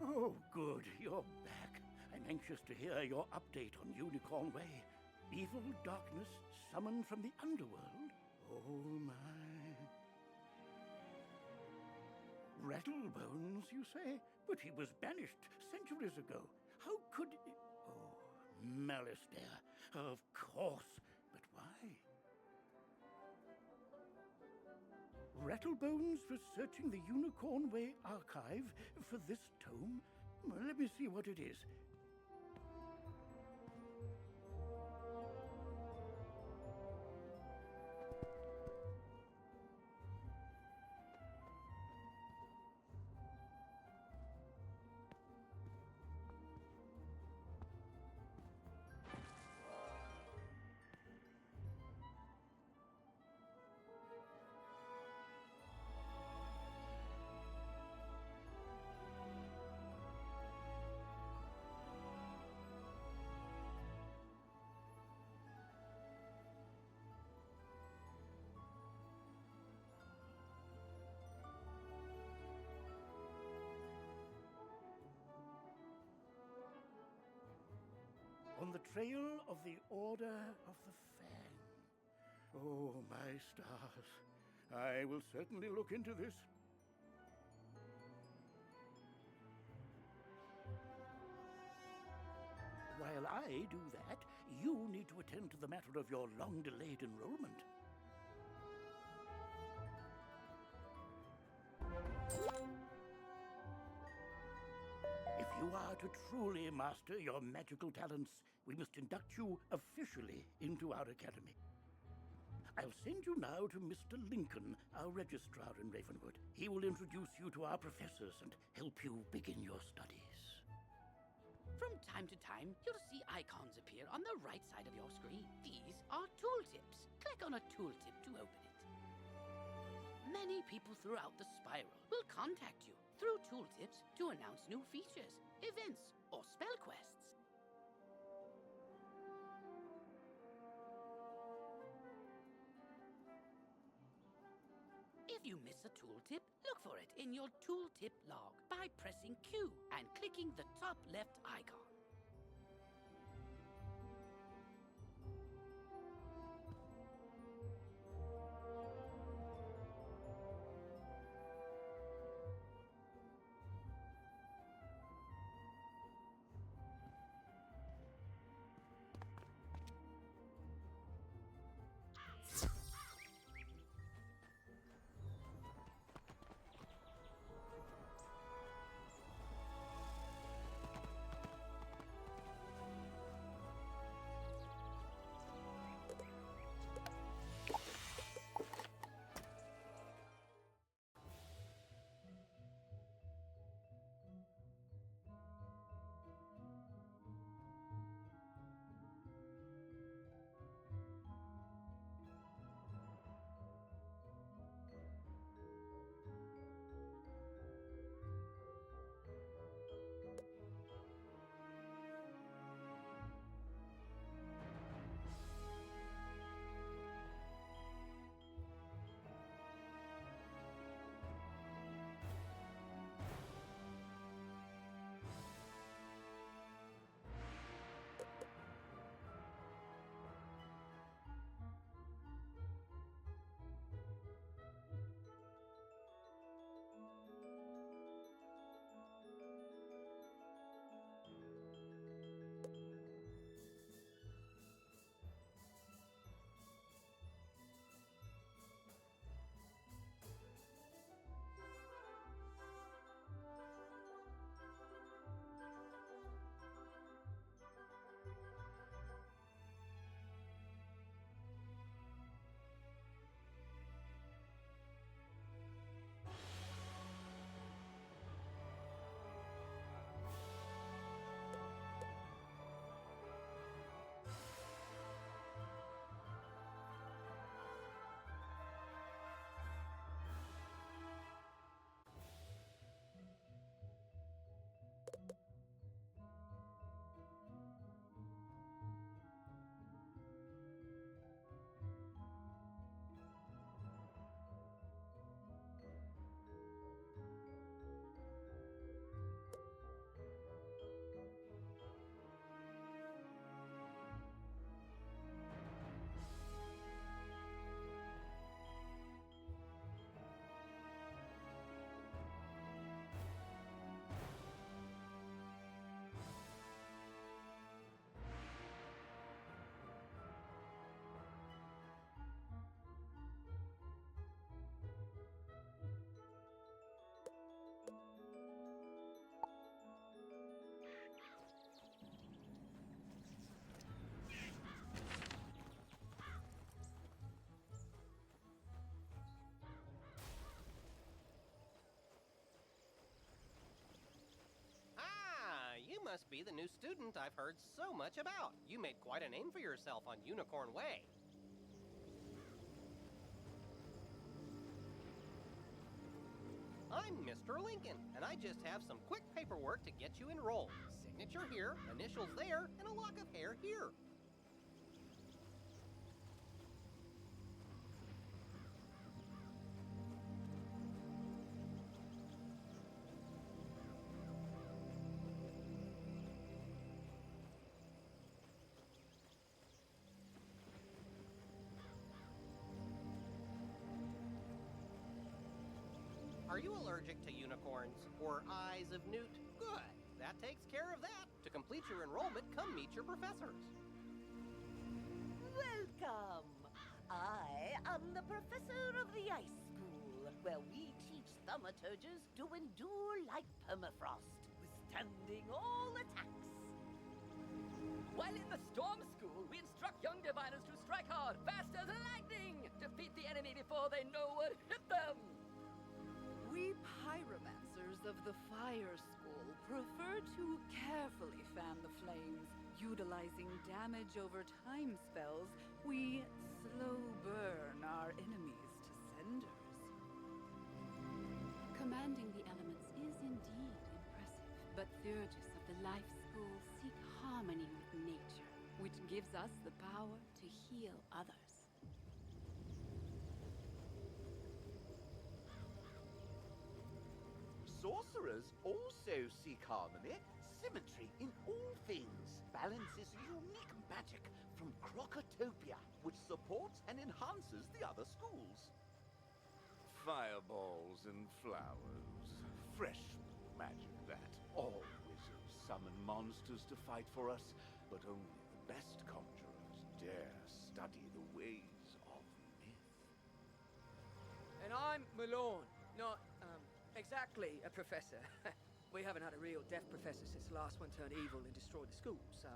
Oh, good. You're back. I'm anxious to hear your update on Unicorn Way. Evil darkness summoned from the underworld? Oh, my. Rattlebones, you say? But he was banished centuries ago. How could... Oh, Malastair. Of course. But why? Rattlebones was searching the Unicorn Way archive for this tome. Well, let me see what it is. On the trail of the Order of the Fang. Oh, my stars. I will certainly look into this. While I do that, you need to attend to the matter of your long-delayed enrollment. If you are to truly master your magical talents, we must induct you officially into our academy. I'll send you now to Mr. Lincoln, our registrar in Ravenwood. He will introduce you to our professors and help you begin your studies. From time to time, you'll see icons appear on the right side of your screen. These are tooltips. Click on a tooltip to open it. Many people throughout the spiral will contact you through tooltips to announce new features, events, or spell quests. If you miss a tooltip, look for it in your tooltip log by pressing Q and clicking the top left icon. Must be the new student I've heard so much about. You made quite a name for yourself on Unicorn Way. I'm Mr. Lincoln, and I just have some quick paperwork to get you enrolled. Signature here, initials there, and a lock of hair here. Are you allergic to unicorns or eyes of newt? Good. That takes care of that. To complete your enrollment, come meet your professors. Welcome. I am the professor of the Ice School, where we teach thaumaturges to endure like permafrost, withstanding all attacks. While in the Storm School, we instruct young diviners to strike hard, faster than lightning, before they know what hit them! We pyromancers of the Fire School prefer to carefully fan the flames. Utilizing damage over time spells, we slow burn our enemies to cinders. Commanding the elements is indeed impressive, but Theurgus of the Life School seek harmony with nature, which gives us the power to heal others. Sorcerers also seek harmony, symmetry in all things. Balance is unique magic from Crocotopia, which supports and enhances the other schools. Fireballs and flowers. Fresh magic, that. All wizards summon monsters to fight for us, but only the best conjurers dare study the ways of myth. And I'm Malone, not, exactly a professor. We haven't had a real deaf professor since the last one turned evil and destroyed the school, so...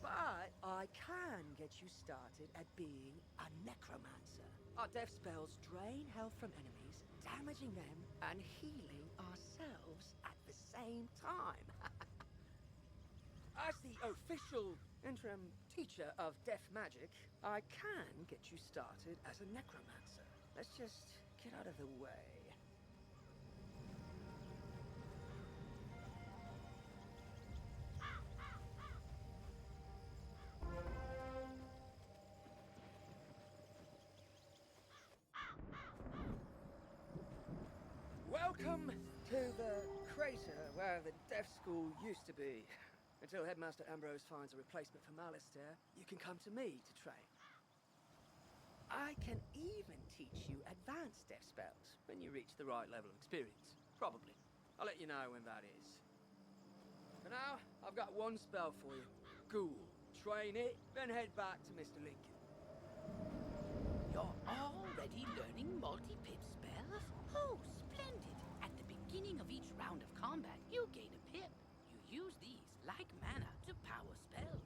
But I can get you started at being a necromancer. Our death spells drain health from enemies, damaging them and healing ourselves at the same time. As the official interim teacher of death magic, I can get you started as a necromancer. Let's just get out of the way. Welcome to the crater where the deaf school used to be. Until Headmaster Ambrose finds a replacement for Malistaire, you can come to me to train. I can even teach you advanced death spells when you reach the right level of experience. Probably. I'll let you know when that is. For now, I've got one spell for you. Ghoul. Train it, then head back to Mr. Lincoln. You're already learning multi-pip spells? Oh, splendid! At the beginning of each round of combat, you gain a pip. You use these, like mana, to power spells.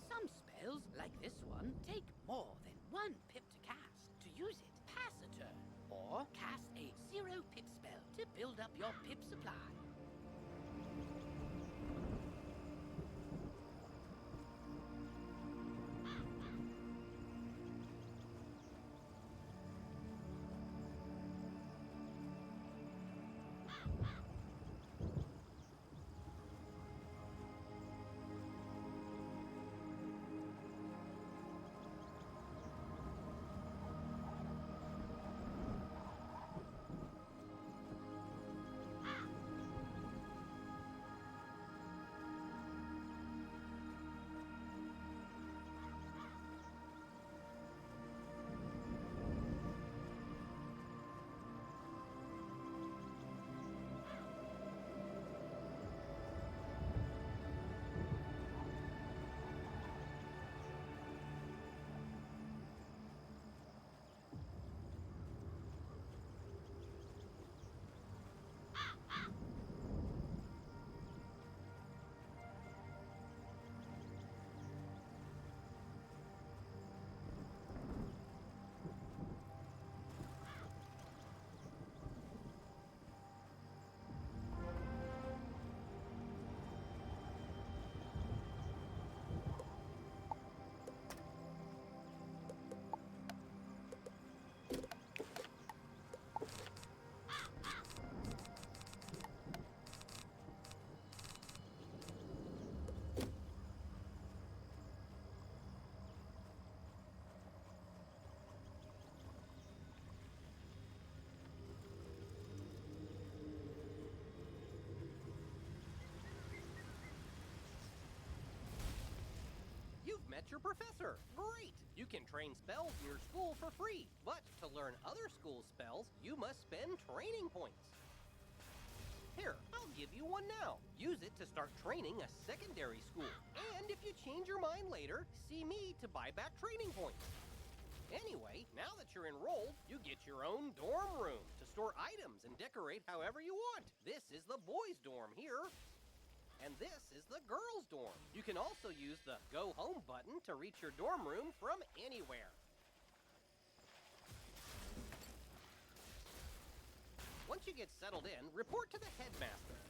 Some spells, like this one, take more than one pip to cast. To use it, pass a turn, or cast a 0-pip spell to build up your pip supply. You've met your professor. Great! You can train spells in your school for free. But to learn other school spells, you must spend training points. Here, I'll give you one now. Use it to start training a secondary school. And if you change your mind later, see me to buy back training points. Anyway, now that you're enrolled, you get your own dorm room to store items and decorate however you want. This is the boys' dorm here. And this is the girls' dorm. You can also use the Go Home button to reach your dorm room from anywhere. Once you get settled in, report to the headmaster.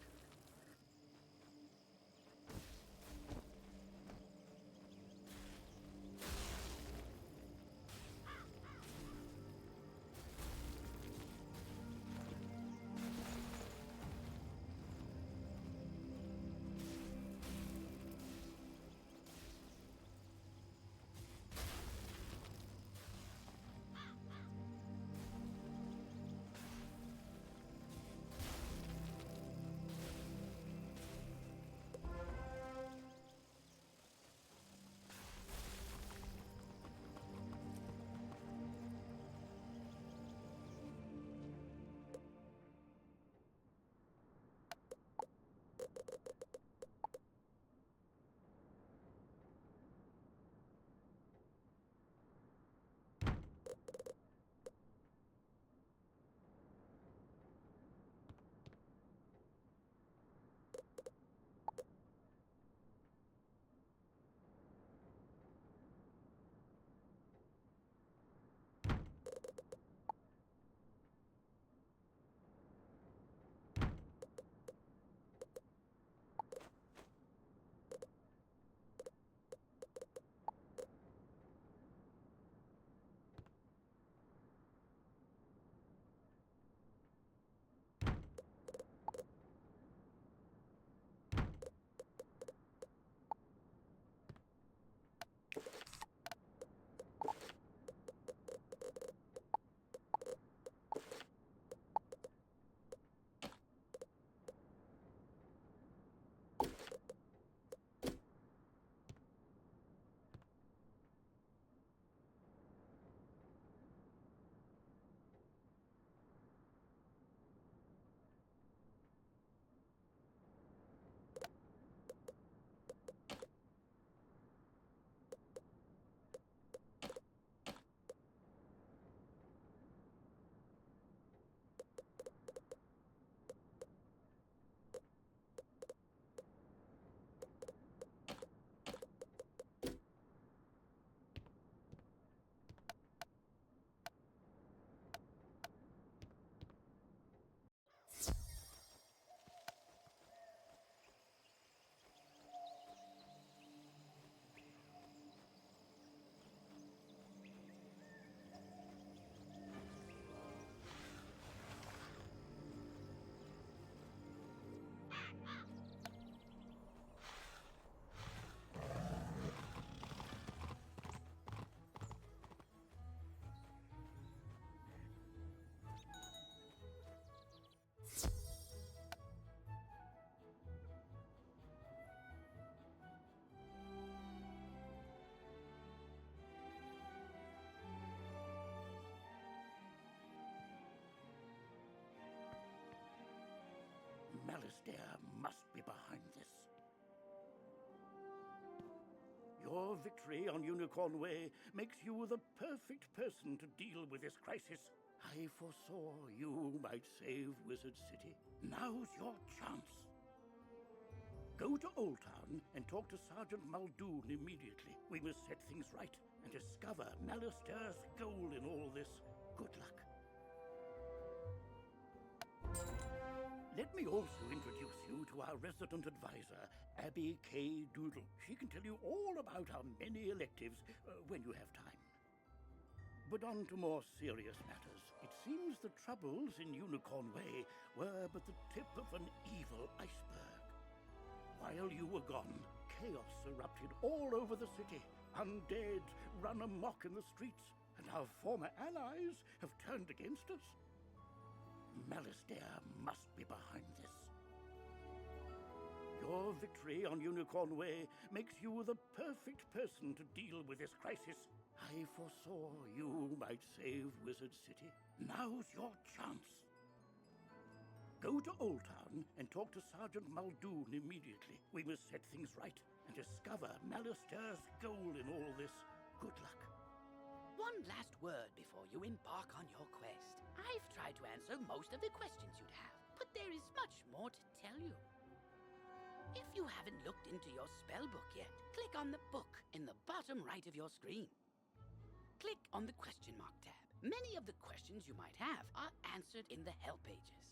Alistair must be behind this. Your victory on Unicorn Way makes you the perfect person to deal with this crisis. I foresaw you might save Wizard City. Now's your chance. Go to Old Town and talk to Sergeant Muldoon immediately. We must set things right and discover Alistair's goal in all this. Good luck. Let me also introduce you to our resident advisor, Abby K. Doodle. She can tell you all about our many electives when you have time. But on to more serious matters. It seems the troubles in Unicorn Way were but the tip of an evil iceberg. While you were gone, chaos erupted all over the city. Undead run amok in the streets, and our former allies have turned against us. Alistair must be behind this. Your victory on Unicorn Way makes you the perfect person to deal with this crisis. I foresaw you might save Wizard City. Now's your chance. Go to Old Town and talk to Sergeant Muldoon immediately. We must set things right and discover Alistair's goal in all this. Good luck. One last word before you embark on your quest. I've tried to answer most of the questions you'd have, but there is much more to tell you. If you haven't looked into your spell book yet, click on the book in the bottom right of your screen. Click on the question mark tab. Many of the questions you might have are answered in the help pages.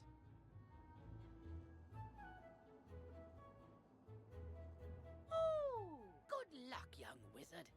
Oh, good luck, young wizard.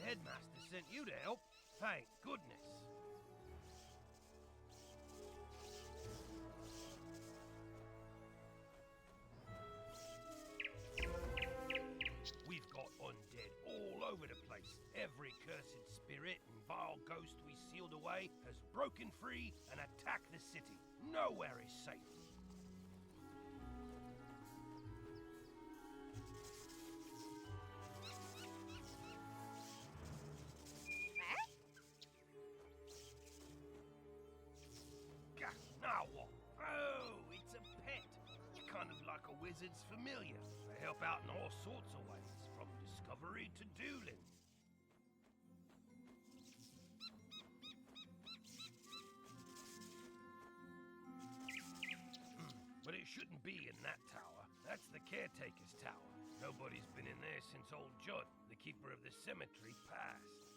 headmaster sent you to help. Thank goodness. We've got undead all over the place. Every cursed spirit and vile ghost we sealed away has broken free and attacked the city. Nowhere is safe. Now what? Oh, it's a pet. You're kind of like a wizard's familiar. They help out in all sorts of ways, from discovery to dueling. But it shouldn't be in that tower. That's the caretaker's tower. Nobody's been in there since old Judd, the keeper of the cemetery, passed.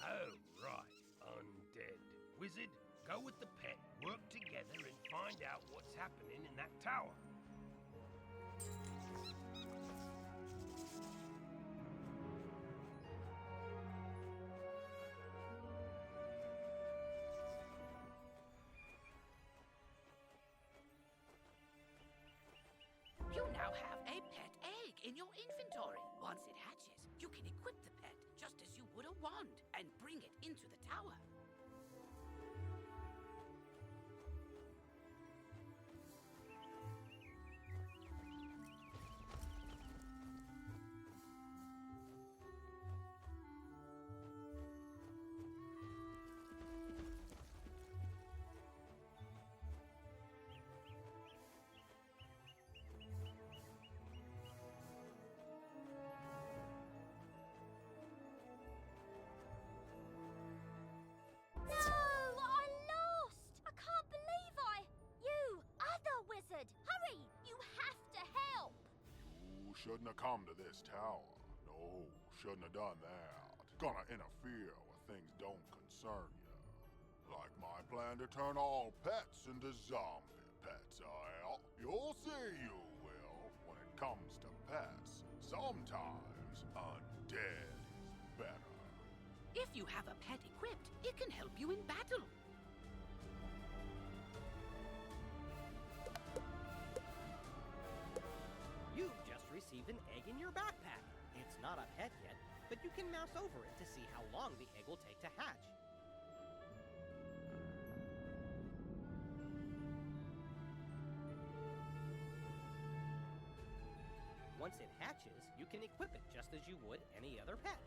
Oh, right. Undead. Wizard, go with the pet, work together, and find out what's happening in that tower. You now have a pet egg in your inventory. Once it hatches, you can equip the pet just as you would a wand and bring it into the tower. Hurry! You have to help! You shouldn't have come to this tower. No, shouldn't have done that. Gonna interfere where things don't concern you. Like my plan to turn all pets into zombie pets, You'll see you will. When it comes to pets, sometimes undead is better. If you have a pet equipped, it can help you in battle. You've just received an egg in your backpack. It's not a pet yet, but you can mouse over it to see how long the egg will take to hatch. Once it hatches, you can equip it just as you would any other pet.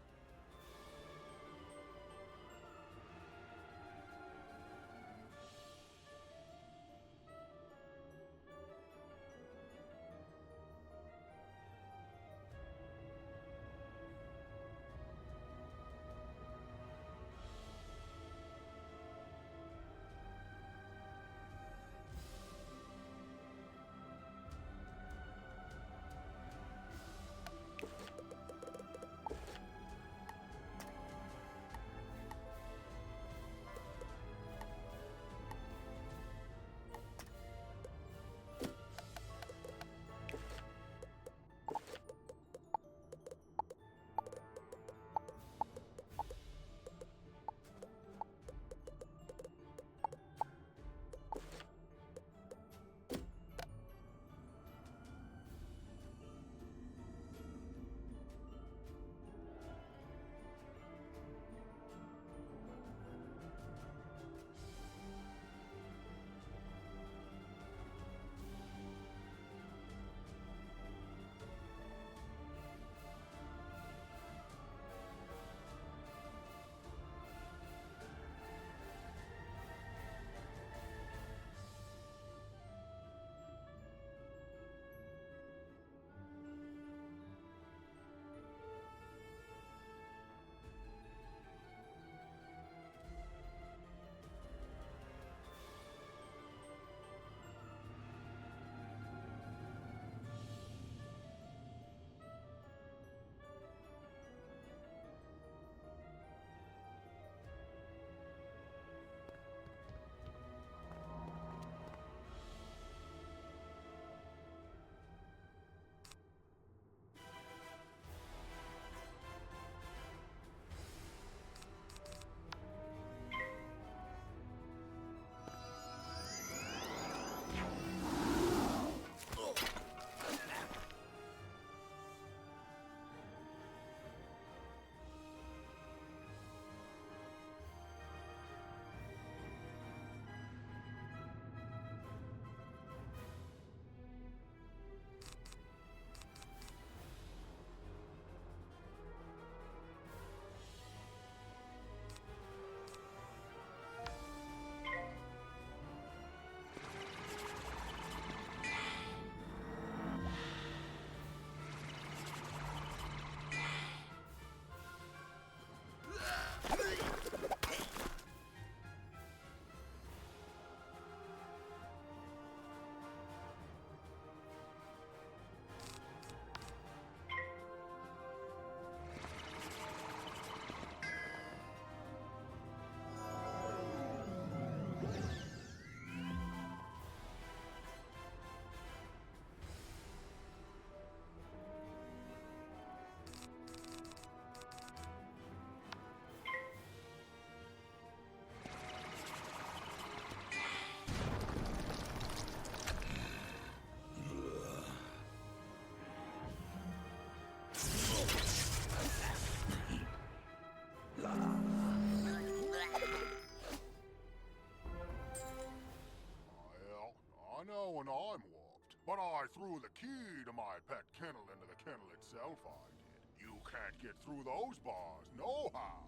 threw the key to my pet kennel into the kennel itself, I did. You can't get through those bars, no how.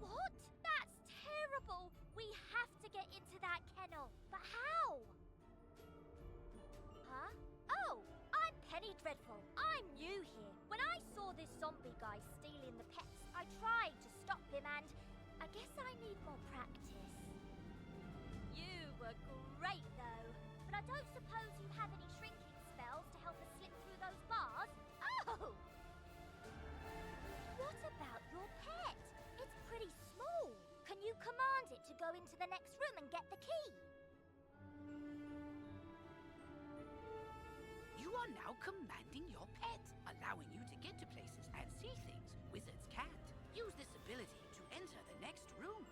What? That's terrible! We have to get into that kennel. But how? Huh? Oh, I'm Penny Dreadful. I'm new here. When I saw this zombie guy stealing the pets, I tried to stop him and I guess I need more practice. You were great though, but I don't suppose you have any shrinking spells to help us slip through those bars? Oh! What about your pet? It's pretty small. Can you command it to go into the next room and get the key? You are now commanding your pet, allowing you to get to places and see things wizards can't. Use this ability to enter the next room.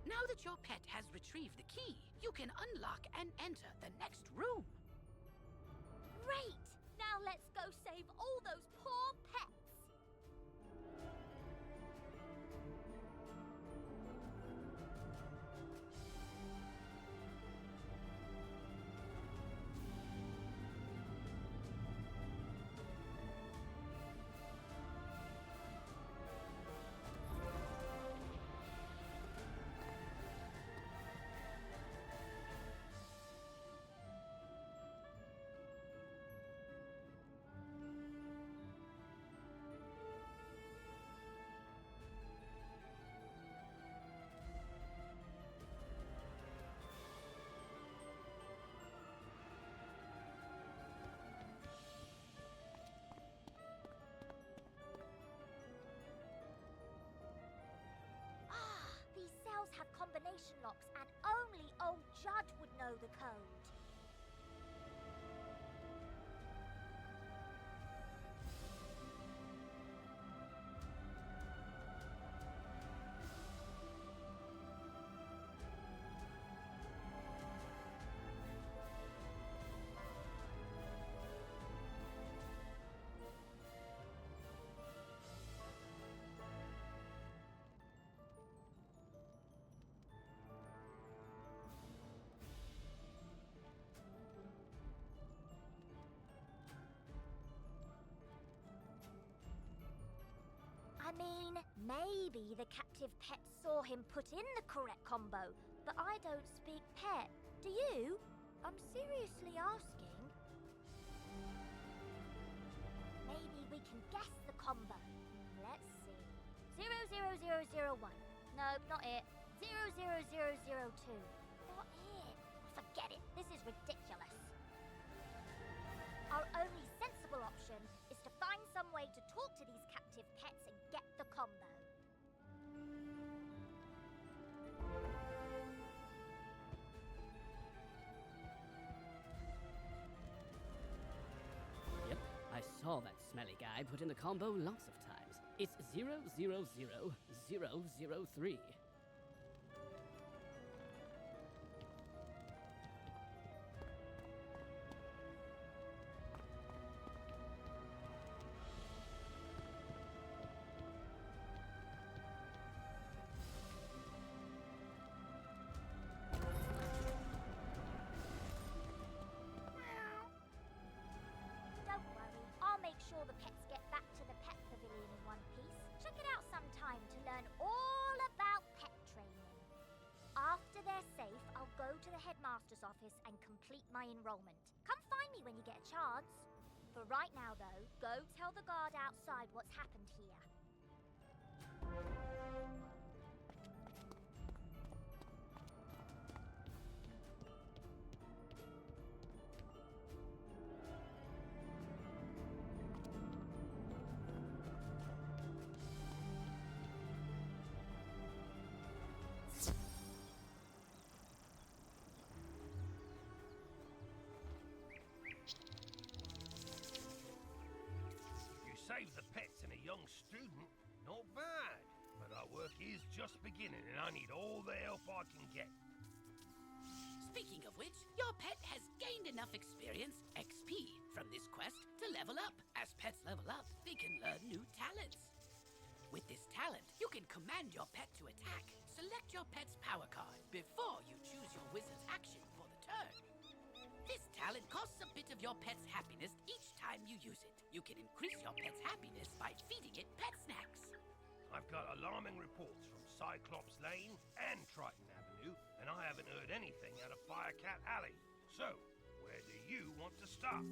Now that your pet has retrieved the key, you can unlock and enter the next room. Great! Now let's go save all those poor pets! These cells have combination locks, and only old Judd would know the code. I mean, maybe the captive pet saw him put in the correct combo, but I don't speak pet. Do you? I'm seriously asking. Maybe we can guess the combo. Let's see. 00001. Nope, not it. 00002. Not it. Forget it. This is ridiculous. Our only sensible option is to find some way to talk to these captive pets and get the combo. Yep, I saw that smelly guy put in the combo lots of times. It's 000003. Don't worry, I'll make sure the pets get back to the pet pavilion in one piece. Check it out sometime to learn all about pet training. After they're safe, I'll go to the headmaster's office and complete my enrollment. Come find me when you get a chance. For right now, though, go tell the guard outside what's happened here. save the pets and a young student, not bad. But our work is just beginning, and I need all the help I can get. Speaking of which, your pet has gained enough experience, XP, from this quest to level up. As pets level up, they can learn new talents. With this talent, you can command your pet to attack. Select your pet's power card before you choose your wizard's action for the turn. This talent costs a bit of your pet's happiness each time you use it. You can increase your pet's happiness by feeding it pet snacks. I've got alarming reports from Cyclops Lane and Triton Avenue, and I haven't heard anything out of Firecat Alley. So, where do you want to start?